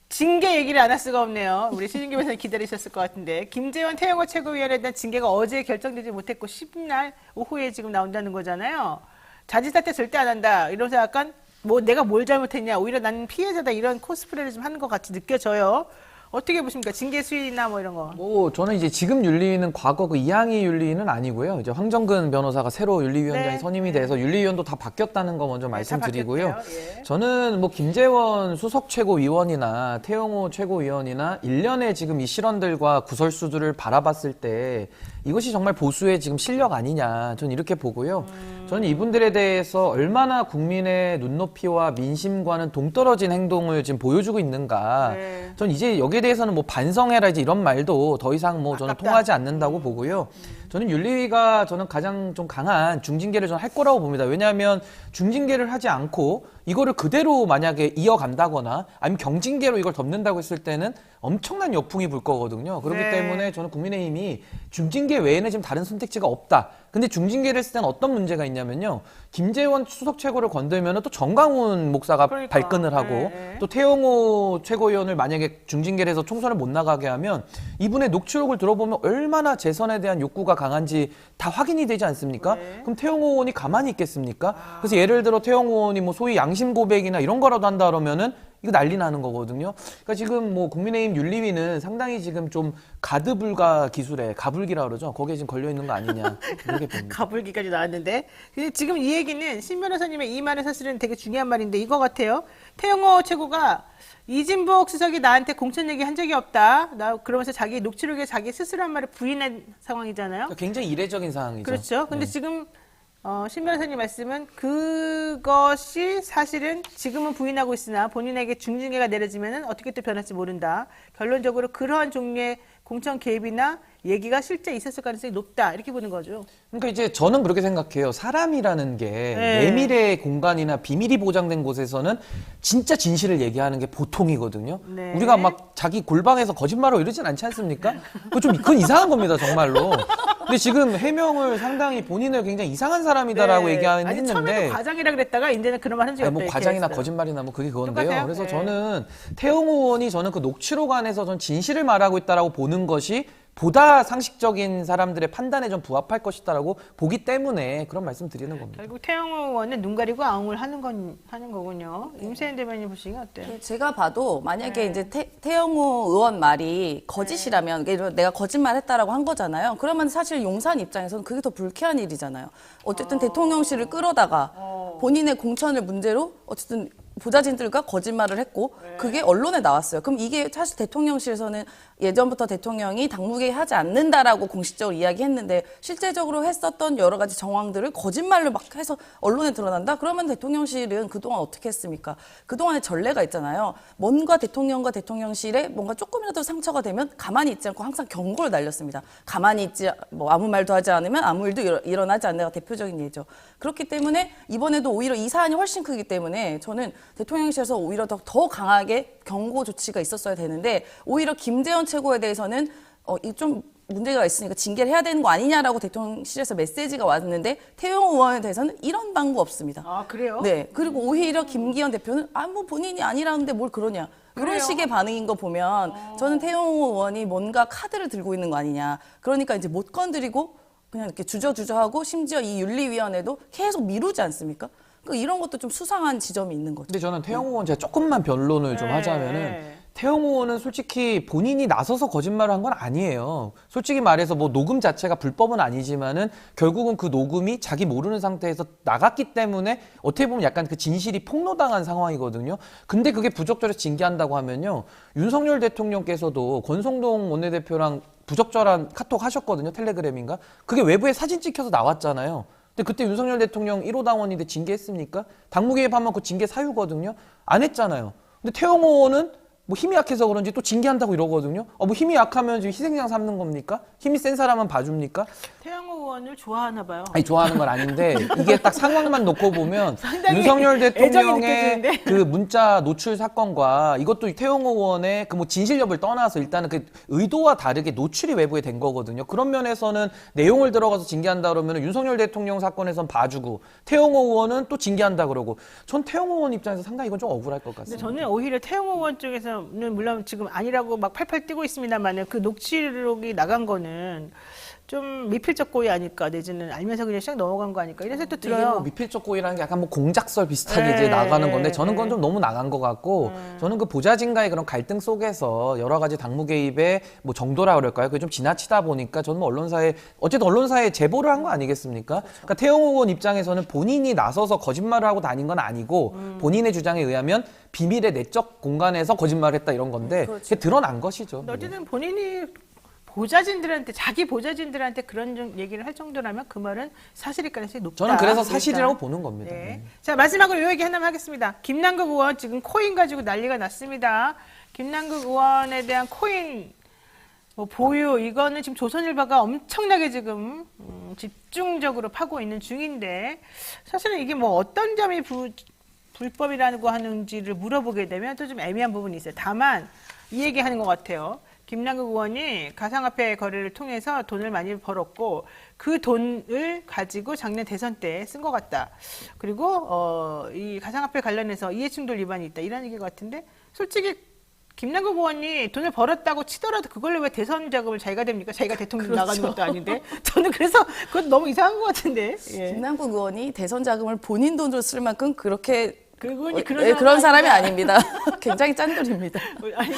징계 얘기를 안 할 수가 없네요. 우리 신인규 변호사님 기다리셨을 것 같은데 김재원 태영호 최고위원에 대한 징계가 어제 결정되지 못했고 10날 오후에 지금 나온다는 거잖아요. 자진사퇴 절대 안 한다. 이러면서 약간 뭐 내가 뭘 잘못했냐. 오히려 나는 피해자다. 이런 코스프레를 좀 하는 것 같이 느껴져요. 어떻게 보십니까? 징계 수위나 뭐 이런 거. 뭐 저는 이제 지금 윤리위는 과거 그 이항희 윤리위는 아니고요. 이제 황정근 변호사가 새로 윤리위원장이 네. 선임이 돼서 윤리위원도 다 바뀌었다는 거 먼저 말씀드리고요. 바뀌었대요. 예. 저는 뭐 김재원 수석 최고위원이나 태영호 최고위원이나 일련의 지금 이 실언들과 구설수들을 바라봤을 때 이것이 정말 보수의 지금 실력 아니냐. 저는 이렇게 보고요. 저는 이분들에 대해서 얼마나 국민의 눈높이와 민심과는 동떨어진 행동을 지금 보여주고 있는가. 네. 전 이제 여기에 대해서는 뭐 반성해라 이제 이런 말도 더 이상 뭐 저는 아깝다. 통하지 않는다고 보고요. 저는 윤리위가 저는 가장 좀 강한 중징계를 저는 할 거라고 봅니다. 왜냐하면 중징계를 하지 않고 이거를 그대로 만약에 이어간다거나 아니면 경징계로 이걸 덮는다고 했을 때는 엄청난 역풍이 불 거거든요. 그렇기 네. 때문에 저는 국민의힘이 중징계 외에는 지금 다른 선택지가 없다. 근데 중징계를 했을 때는 어떤 문제가 있냐면요. 김재원 수석 최고를 건들면 또 정강훈 목사가 그러니까. 발끈을 하고 네. 또 태영호 최고위원을 만약에 중징계를 해서 총선을 못 나가게 하면 이분의 녹취록을 들어보면 얼마나 재선에 대한 욕구가 강한지 다 확인이 되지 않습니까? 네. 그럼 태영호 의원이 가만히 있겠습니까? 그래서 예를 들어 태영호 의원이 뭐 소위 양심 고백이나 이런 거라도 한다 그러면은 이거 난리 나는 거거든요. 그러니까 지금 뭐 국민의힘 윤리위는 상당히 지금 좀 가드불가 기술에 가불기라 그러죠. 거기에 지금 걸려 있는 거 아니냐 이렇게 봅니다. 가불기까지 나왔는데 근데 지금 이 얘기는 신 변호사님의 이 말은 사실은 되게 중요한 말인데 이거 같아요. 태영호 최고가 이진복 수석이 나한테 공천 얘기 한 적이 없다. 나 그러면서 자기 녹취록에 자기 스스로 한 말을 부인한 상황이잖아요. 그러니까 굉장히 이례적인 상황이죠. 그렇죠. 근데 네. 지금 신 변호사님 말씀은 그것이 사실은 지금은 부인하고 있으나 본인에게 중징계가 내려지면 어떻게 또 변할지 모른다. 결론적으로 그러한 종류의 공천 개입이나 얘기가 실제 있었을 가능성이 높다. 이렇게 보는 거죠. 그러니까 이제 저는 그렇게 생각해요. 사람이라는 게 네. 내밀의 공간이나 비밀이 보장된 곳에서는 진짜 진실을 얘기하는 게 보통이거든요. 네. 우리가 막 자기 골방에서 거짓말을 이러진 않지 않습니까? 그건 이상한 겁니다, 정말로. 근데 지금 해명을 상당히 본인을 굉장히 이상한 사람이다라고 네. 얘기하긴 아니, 했는데. 처음에는 과장이라 그랬다가 이제는 그런 말 한 적이 아니, 없다. 뭐 이렇게 과장이나 했어요. 거짓말이나 뭐 그게 그건데요. 똑같아요. 그래서 네. 저는 태영호 의원이 저는 그 녹취록 안에서 전 진실을 말하고 있다라고 보는 것이 보다 상식적인 사람들의 판단에 좀 부합할 것이다라고 보기 때문에 그런 말씀 드리는 겁니다. 결국 태영호 의원은 눈 가리고 아웅을 하는 거군요. 임세현 대변인 보시기가 어때요? 제가 봐도 만약에 네. 이제 태영호 의원 말이 거짓이라면 내가 거짓말했다라고 한 거잖아요. 그러면 사실 용산 입장에서는 그게 더 불쾌한 일이잖아요. 어쨌든 대통령실을 끌어다가 본인의 공천을 문제로 어쨌든 보좌진들과 거짓말을 했고 그게 언론에 나왔어요. 그럼 이게 사실 대통령실에서는 예전부터 대통령이 당무개의 하지 않는다라고 공식적으로 이야기했는데 실제적으로 했었던 여러 가지 정황들을 거짓말로 막 해서 언론에 드러난다? 그러면 대통령실은 그동안 어떻게 했습니까? 그동안의 전례가 있잖아요. 뭔가 대통령과 대통령실에 뭔가 조금이라도 상처가 되면 가만히 있지 않고 항상 경고를 날렸습니다. 가만히 있지 뭐 아무 말도 하지 않으면 아무 일도 일어나지 않는다가 대표적인 예죠. 그렇기 때문에 이번에도 오히려 이 사안이 훨씬 크기 때문에 저는 대통령실에서 오히려 더 강하게 경고 조치가 있었어야 되는데 오히려 김재원 최고에 대해서는 좀 문제가 있으니까 징계를 해야 되는 거 아니냐라고 대통령실에서 메시지가 왔는데 태영호 의원에 대해서는 이런 방구 없습니다. 아, 그래요? 네. 그리고 오히려 김기현 대표는 뭐 본인이 아니라는데 뭘 그러냐. 이런 그래요? 식의 반응인 거 보면 저는 태영호 의원이 뭔가 카드를 들고 있는 거 아니냐. 그러니까 이제 못 건드리고 그냥 이렇게 주저주저하고 심지어 이 윤리위원회도 계속 미루지 않습니까? 그러니까 이런 것도 좀 수상한 지점이 있는 거죠. 근데 저는 태영호 의원 제가 조금만 변론을 좀 네. 하자면은 태영호 의원은 솔직히 본인이 나서서 거짓말을 한 건 아니에요. 솔직히 말해서 뭐 녹음 자체가 불법은 아니지만은 결국은 그 녹음이 자기 모르는 상태에서 나갔기 때문에 어떻게 보면 약간 그 진실이 폭로당한 상황이거든요. 근데 그게 부적절해서 징계한다고 하면요. 윤석열 대통령께서도 권성동 원내대표랑 부적절한 카톡 하셨거든요. 텔레그램인가? 그게 외부에 사진 찍혀서 나왔잖아요. 근데 그때 윤석열 대통령 1호 당원인데 징계했습니까? 당무 개입하면 그 징계 사유거든요. 안 했잖아요. 근데 태영호 의원은 뭐 힘이 약해서 그런지 또 징계한다고 이러거든요. 뭐 힘이 약하면 지금 희생양 삼는 겁니까? 힘이 센 사람은 봐줍니까? 태영호 의원을 좋아하나 봐요. 아니 좋아하는 건 아닌데 이게 딱 상황만 놓고 보면 상당히 윤석열 애정이 대통령의 느껴지는데. 그 문자 노출 사건과 이것도 태영호 의원의 그 뭐 진실 여부를 떠나서 일단은 그 의도와 다르게 노출이 외부에 된 거거든요. 그런 면에서는 내용을 들어가서 징계한다 그러면 윤석열 대통령 사건에선 봐주고 태영호 의원은 또 징계한다 그러고 전 태영호 의원 입장에서 상당히 이건 좀 억울할 것 근데 같습니다. 저는 오히려 태영호 의원 쪽에서는 물론 지금 아니라고 막 팔팔 뛰고 있습니다만 그 녹취록이 나간 거는 좀 미필적 고의 아닐까 내지는 알면서 그냥 샥 넘어간 거 아닐까 이런 생각도 이게 들어요. 뭐 미필적 고의라는 게 약간 뭐 공작설 비슷하게 네, 이제 나가는 건데 네, 저는 그건 네. 좀 너무 나간 것 같고 저는 그 보좌진과의 그런 갈등 속에서 여러 가지 당무 개입의 뭐 정도라 그럴까요? 그게 좀 지나치다 보니까 저는 뭐 언론사에 어쨌든 언론사에 제보를 한 거 아니겠습니까? 그러니까 태영호 의원 입장에서는 본인이 나서서 거짓말을 하고 다닌 건 아니고 본인의 주장에 의하면 비밀의 내적 공간에서 거짓말을 했다 이런 건데 그게 드러난 것이죠. 근데 어쨌든 본인이 보좌진들한테 자기 보좌진들한테 그런 얘기를 할 정도라면 그 말은 사실일 가능성이 높다. 저는 그래서 사실이라고 일단. 보는 겁니다. 네. 자 마지막으로 이 얘기 하나만 하겠습니다. 김남국 의원 지금 코인 가지고 난리가 났습니다. 김남국 의원에 대한 코인 뭐 보유 이거는 지금 조선일보가 엄청나게 지금 집중적으로 파고 있는 중인데 사실은 이게 뭐 어떤 점이 불법이라고 하는지를 물어보게 되면 또 좀 애매한 부분이 있어요. 다만 이 얘기하는 것 같아요. 김남국 의원이 가상화폐 거래를 통해서 돈을 많이 벌었고 그 돈을 가지고 작년 대선 때 쓴 것 같다. 그리고 이 가상화폐 관련해서 이해충돌 위반이 있다. 이런 얘기 같은데 솔직히 김남국 의원이 돈을 벌었다고 치더라도 그걸로 왜 대선 자금을 자기가 됩니까? 자기가 대통령 나가는 것도 아닌데. 저는 그래서 그것도 너무 이상한 것 같은데. 예. 김남국 의원이 대선 자금을 본인 돈으로 쓸 만큼 그렇게 그분이 그런 사람이 아닙니다. 굉장히 짠돌입니다. 아니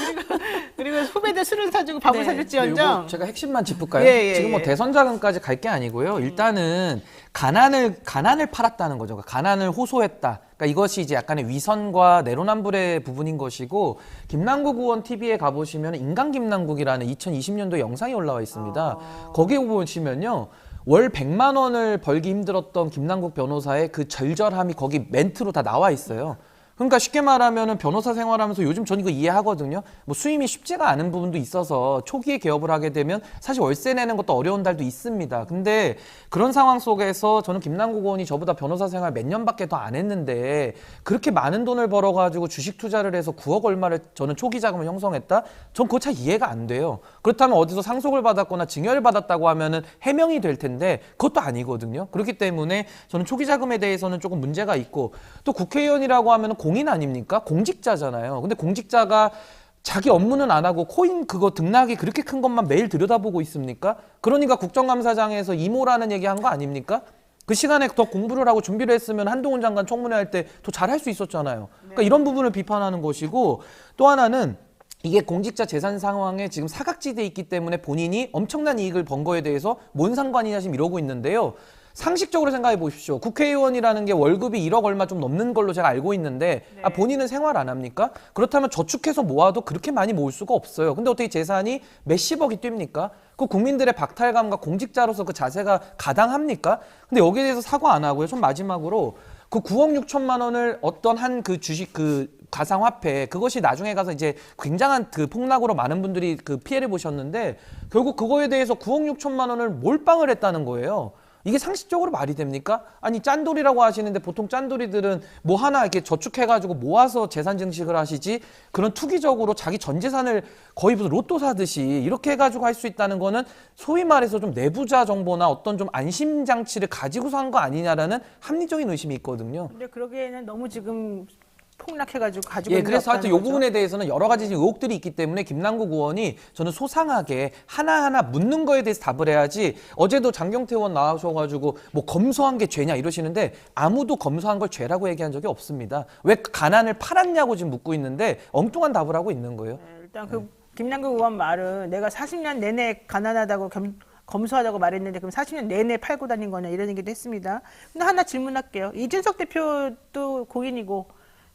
그리고 후배들 술을 사주고 밥을 네. 사줄지언정. 이거 제가 핵심만 짚을까요? 예, 지금 뭐 예. 대선 자금까지 갈 게 아니고요. 일단은 가난을 팔았다는 거죠. 가난을 호소했다. 그러니까 이것이 이제 약간의 위선과 내로남불의 부분인 것이고 김남국 의원 TV에 가보시면 인간 김남국이라는 2020년도 영상이 올라와 있습니다. 거기에 보시면요. 월 100만 원을 벌기 힘들었던 김남국 변호사의 그 절절함이 거기 멘트로 다 나와 있어요. 그러니까 쉽게 말하면은 변호사 생활하면서 요즘 전 이거 이해하거든요. 뭐 수임이 쉽지가 않은 부분도 있어서 초기에 개업을 하게 되면 사실 월세 내는 것도 어려운 달도 있습니다. 근데 그런 상황 속에서 저는 김남국 의원이 저보다 변호사 생활 몇 년밖에 더 안 했는데 그렇게 많은 돈을 벌어가지고 주식 투자를 해서 9억 얼마를 저는 초기 자금을 형성했다? 전 그거 잘 이해가 안 돼요. 그렇다면 어디서 상속을 받았거나 증여를 받았다고 하면은 해명이 될 텐데 그것도 아니거든요. 그렇기 때문에 저는 초기 자금에 대해서는 조금 문제가 있고 또 국회의원이라고 하면은 공인 아닙니까? 공직자잖아요. 근데 공직자가 자기 업무는 안 하고 코인 그거 등락이 그렇게 큰 것만 매일 들여다보고 있습니까? 그러니까 국정감사장에서 이모라는 얘기한 거 아닙니까? 그 시간에 더 공부를 하고 준비를 했으면 한동훈 장관 청문회 할 때 더 잘할 수 있었잖아요. 그러니까 이런 부분을 비판하는 것이고 또 하나는 이게 공직자 재산 상황에 지금 사각지대에 있기 때문에 본인이 엄청난 이익을 번 거에 대해서 뭔 상관이냐 지금 이러고 있는데요. 상식적으로 생각해 보십시오. 국회의원이라는 게 월급이 1억 얼마 좀 넘는 걸로 제가 알고 있는데 본인은 생활 안 합니까? 그렇다면 저축해서 모아도 그렇게 많이 모을 수가 없어요. 근데 어떻게 재산이 몇십억이 뜁니까? 그 국민들의 박탈감과 공직자로서 그 자세가 가당합니까? 근데 여기에 대해서 사과 안 하고요. 좀 마지막으로 그 9억 6천만 원을 어떤 한 그 주식 그 가상화폐 그것이 나중에 가서 이제 굉장한 그 폭락으로 많은 분들이 그 피해를 보셨는데 결국 그거에 대해서 9억 6천만 원을 몰빵을 했다는 거예요. 이게 상식적으로 말이 됩니까? 아니 짠돌이라고 하시는데 보통 짠돌이들은 뭐 하나 이렇게 저축해가지고 모아서 재산 증식을 하시지 그런 투기적으로 자기 전 재산을 거의 무슨 로또 사듯이 이렇게 해가지고 할 수 있다는 거는 소위 말해서 좀 내부자 정보나 어떤 좀 안심 장치를 가지고서 한 거 아니냐라는 합리적인 의심이 있거든요. 근데 그러기에는 너무 지금 폭락해가지고 가지고 예, 있는 게 그래서 하여튼 이 없다는 거죠. 부분에 대해서는 여러 가지 의혹들이 있기 때문에 김남국 의원이 저는 소상하게 하나하나 묻는 거에 대해서 답을 해야지. 어제도 장경태 의원 나와셔가지고 뭐 검소한 게 죄냐 이러시는데 아무도 검소한 걸 죄라고 얘기한 적이 없습니다. 왜 가난을 팔았냐고 지금 묻고 있는데 엉뚱한 답을 하고 있는 거예요. 일단 그 김남국 의원 말은 내가 40년 내내 가난하다고 검소하다고 말했는데 그럼 40년 내내 팔고 다닌 거냐 이런 얘기도 했습니다. 근데 하나 질문할게요. 이준석 대표도 공인이고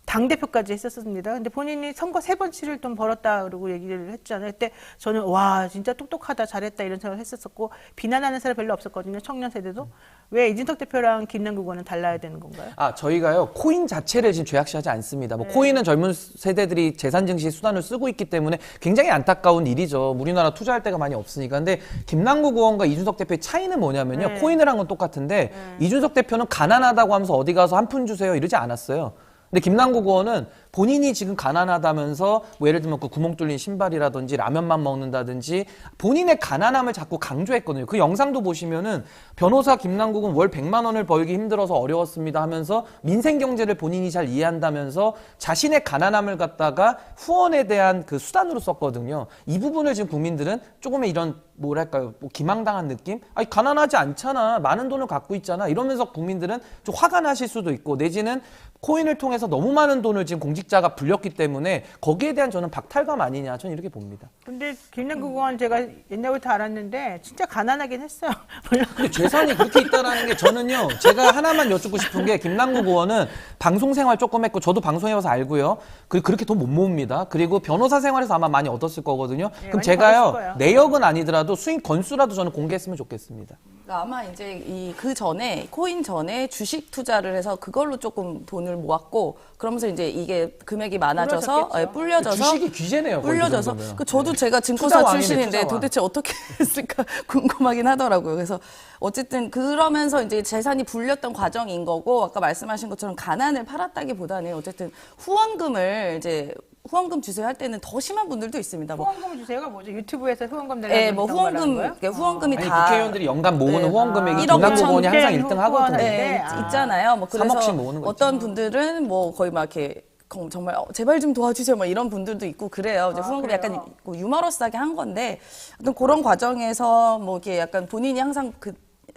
당대표까지 했었습니다. 근데 본인이 선거 3번 치를 돈 벌었다 그러고 얘기를 했잖아요. 그때 저는 와 진짜 똑똑하다 잘했다 이런 생각을 했었고 비난하는 사람 별로 없었거든요. 청년 세대도. 왜 이준석 대표랑 김남국 의원은 달라야 되는 건가요? 저희가요 코인 자체를 지금 죄악시하지 않습니다. 뭐 코인은 젊은 세대들이 재산 증시 수단을 쓰고 있기 때문에 굉장히 안타까운 일이죠. 우리나라 투자할 데가 많이 없으니까. 근데 김남국 의원과 이준석 대표의 차이는 뭐냐면요. 코인을 한 건 똑같은데 이준석 대표는 가난하다고 하면서 어디 가서 한 푼 주세요 이러지 않았어요. 근데 김남국 의원은 본인이 지금 가난하다면서 뭐 예를 들면 그 구멍 뚫린 신발이라든지 라면만 먹는다든지 본인의 가난함을 자꾸 강조했거든요. 그 영상도 보시면은 변호사 김남국은 월 100만 원을 벌기 힘들어서 어려웠습니다 하면서 민생 경제를 본인이 잘 이해한다면서 자신의 가난함을 갖다가 후원에 대한 그 수단으로 썼거든요. 이 부분을 지금 국민들은 조금의 이런 뭐랄까요, 뭐 기망당한 느낌? 아니 가난하지 않잖아, 많은 돈을 갖고 있잖아 이러면서 국민들은 좀 화가 나실 수도 있고 내지는 코인을 통해서 너무 많은 돈을 지금 공직자가 불렸기 때문에 거기에 대한 저는 박탈감 아니냐 저는 이렇게 봅니다. 근데 김남국 의원 제가 옛날부터 알았는데 진짜 가난하긴 했어요. 물론 근데 재산이 그렇게 있다라는 게 저는요 제가 하나만 여쭙고 싶은 게 김남국 의원은 방송 생활 조금 했고 저도 방송해봐서 알고요. 그렇게 돈 못 모읍니다. 그리고 변호사 생활에서 아마 많이 얻었을 거거든요. 네, 그럼 많이 제가요 벌었을 거예요. 내역은 아니더라도 수익 건수라도 저는 공개했으면 좋겠습니다. 그러니까 아마 이제 그 전에 코인 전에 주식 투자를 해서 그걸로 조금 돈을 모았고 그러면서 이제 이게 금액이 많아져서 불려졌겠죠. 불려져서 주식이 규제네요. 거의 그 불려져서 정도면. 저도 네. 제가 증권사 투자왕이네, 출신인데 투자왕. 도대체 어떻게 했을까 궁금하긴 하더라고요. 그래서 어쨌든 그러면서 이제 재산이 불렸던 과정인 거고 아까 말씀하신 것처럼 가난을 팔았다기보다는 어쨌든 후원금 주세요 할 때는 더 심한 분들도 있습니다. 뭐 후원금 주세요가 뭐죠? 유튜브에서 후원금 내라고 예, 뭐 후원금이 아니, 다 국회의원들이 연간 모으는 네. 후원 금액이 1억 김남국 의원이 항상 5천 1등 하거든요. 네, 있잖아요. 뭐 그래서 3억씩 모으는 거 어떤 분들은 뭐 거의 막 이렇게 정말 제발 좀 도와주세요. 막 이런 분들도 있고 그래요. 이제 후원금 그래요? 약간 유머러스하게 한 건데 어떤 그런 과정에서 뭐 이렇게 약간 본인이 항상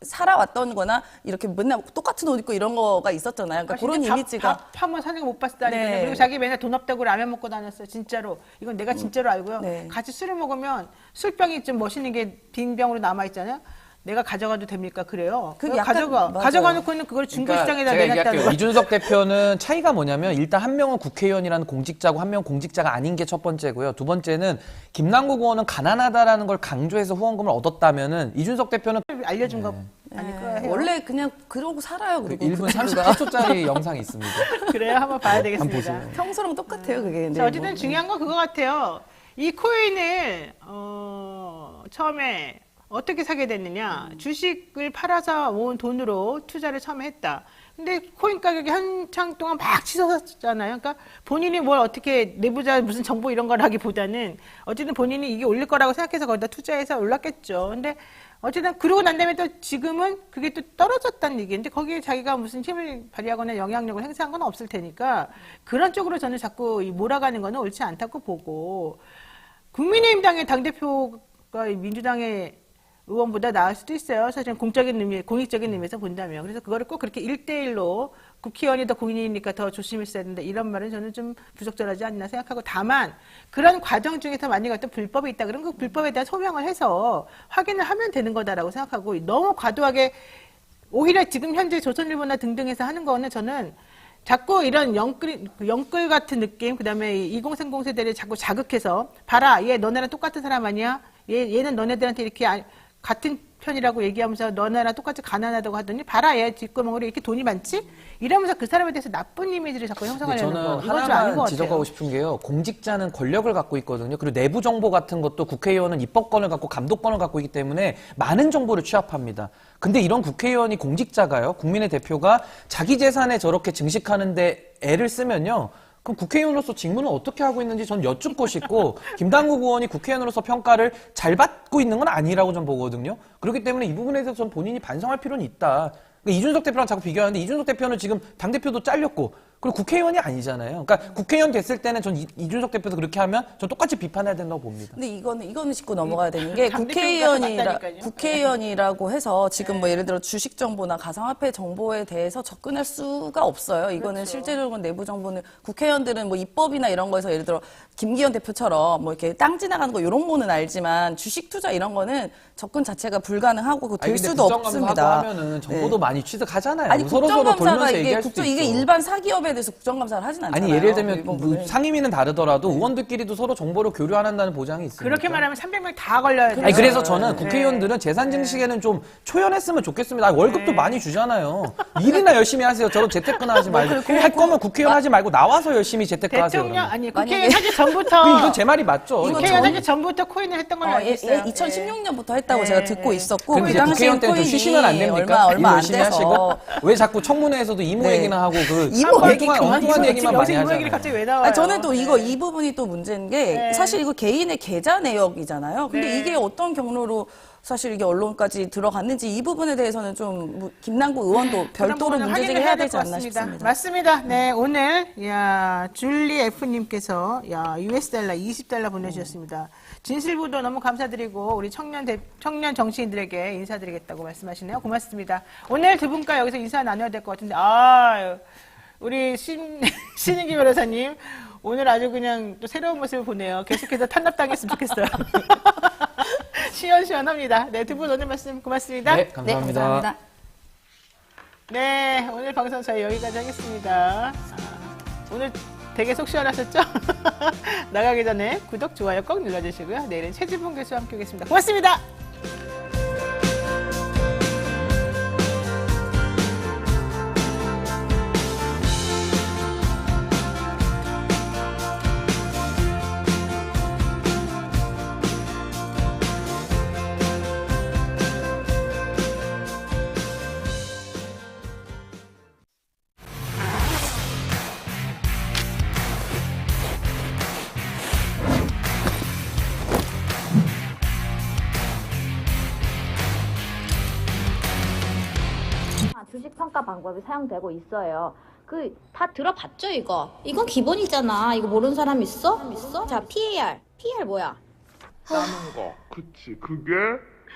살아왔던 거나 이렇게 맨날 똑같은 옷 입고 이런 거가 있었잖아요. 그러니까 그런 이미지가 밥 한번 사는 거 못 봤다니까요. 네. 그리고 자기 맨날 돈 없다고 라면 먹고 다녔어요. 진짜로. 이건 내가 진짜로 알고요. 네. 같이 술을 먹으면 술병이 좀 멋있는 게 빈 병으로 남아 있잖아요. 내가 가져가도 됩니까? 그래요. 그게 약간 맞아요. 가져가놓고는 그걸 중고시장에다 제가 내놨다는 얘기할게요. 거. 이준석 대표는 차이가 뭐냐면 일단 한 명은 국회의원이라는 공직자고 한 명은 공직자가 아닌 게 첫 번째고요. 두 번째는 김남국 의원은 가난하다라는 걸 강조해서 후원금을 얻었다면은 이준석 대표는 알려준 거 아닐까 해요. 원래 그냥 그러고 살아요. 그리고 1분 그 38초짜리 영상이 있습니다. 그래요. 한번 봐야 되겠습니다. 보세요. 평소랑 똑같아요. 그게. 자, 네, 어쨌든 뭐. 중요한 건 그거 같아요. 이 코인을 처음에 어떻게 사게 됐느냐. 주식을 팔아서 모은 돈으로 투자를 처음에 했다. 근데 코인 가격이 한창 동안 막 치솟았잖아요. 그러니까 본인이 뭘 어떻게 내부자 무슨 정보 이런 걸 하기보다는 어쨌든 본인이 이게 올릴 거라고 생각해서 거기다 투자해서 올랐겠죠. 근데 어쨌든 그러고 난 다음에 또 지금은 그게 또 떨어졌다는 얘기인데 거기에 자기가 무슨 힘을 발휘하거나 영향력을 행사한 건 없을 테니까 그런 쪽으로 저는 자꾸 몰아가는 거는 옳지 않다고 보고 국민의힘 당의 당대표가 민주당의 의원보다 나을 수도 있어요. 사실 공적인 의미, 공익적인 의미에서 본다면. 그래서 그거를 꼭 그렇게 1대1로 국회의원이 더 국민이니까 더 조심했어야 된다. 이런 말은 저는 좀 부적절하지 않나 생각하고 다만 그런 과정 중에서 만약에 어떤 불법이 있다. 그럼 그 불법에 대한 소명을 해서 확인을 하면 되는 거다라고 생각하고 너무 과도하게 오히려 지금 현재 조선일보나 등등에서 하는 거는 저는 자꾸 이런 영끌 같은 느낌, 그 다음에 2030 세대를 자꾸 자극해서 봐라, 얘 너네랑 똑같은 사람 아니야? 얘는 너네들한테 이렇게 같은 편이라고 얘기하면서 너네랑 똑같이 가난하다고 하더니 봐라 얘 뒷구멍으로 이렇게 돈이 많지? 이러면서 그 사람에 대해서 나쁜 이미지를 자꾸 형성하려는 거. 저는 이건 좀 아닌 것 하나만 같아요. 지적하고 싶은 게요. 공직자는 권력을 갖고 있거든요. 그리고 내부 정보 같은 것도 국회의원은 입법권을 갖고 감독권을 갖고 있기 때문에 많은 정보를 취합합니다. 근데 이런 국회의원이 공직자가요. 국민의 대표가 자기 재산에 저렇게 증식하는데 애를 쓰면요. 그럼 국회의원으로서 직무는 어떻게 하고 있는지 전 여쭙고 싶고 김남국 의원이 국회의원으로서 평가를 잘 받고 있는 건 아니라고 전 보거든요. 그렇기 때문에 이 부분에 대해서 전 본인이 반성할 필요는 있다. 그러니까 이준석 대표랑 자꾸 비교하는데 이준석 대표는 지금 당대표도 잘렸고 그리고 국회의원이 아니잖아요. 그러니까 국회의원 됐을 때는 전 이준석 대표도 그렇게 하면 전 똑같이 비판해야 된다고 봅니다. 근데 이거는 짚고 넘어가야 되는 게 당 대표가 맞다니까요. 국회의원이라고 해서 지금 뭐 예를 들어 주식 정보나 가상화폐 정보에 대해서 접근할 수가 없어요. 이거는 실제로는 내부 정보는 국회의원들은 뭐 입법이나 이런 거에서 예를 들어 김기현 대표처럼 뭐 이렇게 땅 지나가는 거 이런 거는 알지만 주식 투자 이런 거는 접근 자체가 불가능하고 될 수도 없습니다. 하면은 정보도 많이 취득하잖아요. 아니 서로 국정감사가 돌면서 이게 얘기할 수도 이게 있죠. 일반 사기업에 대해서 국정감사를 하진 않잖아요. 아니 예를 들면 이 뭐 부분은. 상임위는 다르더라도 의원들끼리도 서로 정보를 교류한다는 보장이 있습니다. 그렇게 말하면 300명 다 걸려야 돼요. 아니 그래서 저는 국회의원들은 재산 증식에는 좀 초연했으면 좋겠습니다. 월급도 많이 주잖아요. 일이나 열심히 하세요. 저런 재테크나 하지 말고 할 거면 국회의원 하지 말고 나와서 열심히 재테크 하세요. 대통령 그러면. 아니 국회의원 하기 전부터 이건 제 말이 맞죠. 국회의원 하기 전부터 코인을 했던 걸로 알고 있어요. 2016년부터 했다고 제가 듣고 있었고 그럼 그 이제 당시에 국회의원 때는 좀 코인이 쉬시면 안 됩니까? 얼마 일 안 열심히 돼서 하시고 왜 자꾸 청문회에서도 이모 네. 얘기나 하고 그 이모 얘기 엉뚱한 얘기만 많이 여기서 이 얘기를 하잖아요. 갑자기 왜 나와요? 아니, 저는 또 이 부분이 또 문제인 게 네. 사실 이거 개인의 계좌 내역이잖아요. 근데 네. 이게 어떤 경로로 사실 이게 언론까지 들어갔는지 이 부분에 대해서는 좀 김남국 의원도 별도로 그런 부분은 문제제기 확인을 해야 될 되지 것 않나 같습니다. 싶습니다. 맞습니다. 네, 오늘 줄리 F님께서 US 달러 20달러 보내주셨습니다. 진실보도 너무 감사드리고 우리 청년 정치인들에게 인사드리겠다고 말씀하시네요. 고맙습니다. 오늘 두 분과 여기서 인사 나눠야 될 것 같은데 우리 신인기 변호사님 오늘 아주 그냥 또 새로운 모습을 보네요. 계속해서 탄압당했으면 좋겠어요. 시원시원합니다. 네, 두 분 오늘 말씀 고맙습니다. 네, 감사합니다. 네, 오늘 방송 저희 여기까지 하겠습니다. 오늘 되게 속 시원하셨죠? 나가기 전에 구독, 좋아요 꼭 눌러주시고요. 내일은 최지봉 교수와 함께 오겠습니다. 고맙습니다. 주식 평가 방법이 사용되고 있어요. 다 들어봤죠, 이거? 이건 기본이잖아. 이거 모르는 사람 있어? 자, PAR. PAR 뭐야? 나는 거. 그치. 그게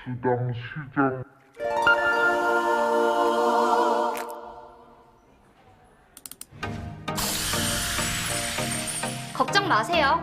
주당 시장. 걱정 마세요.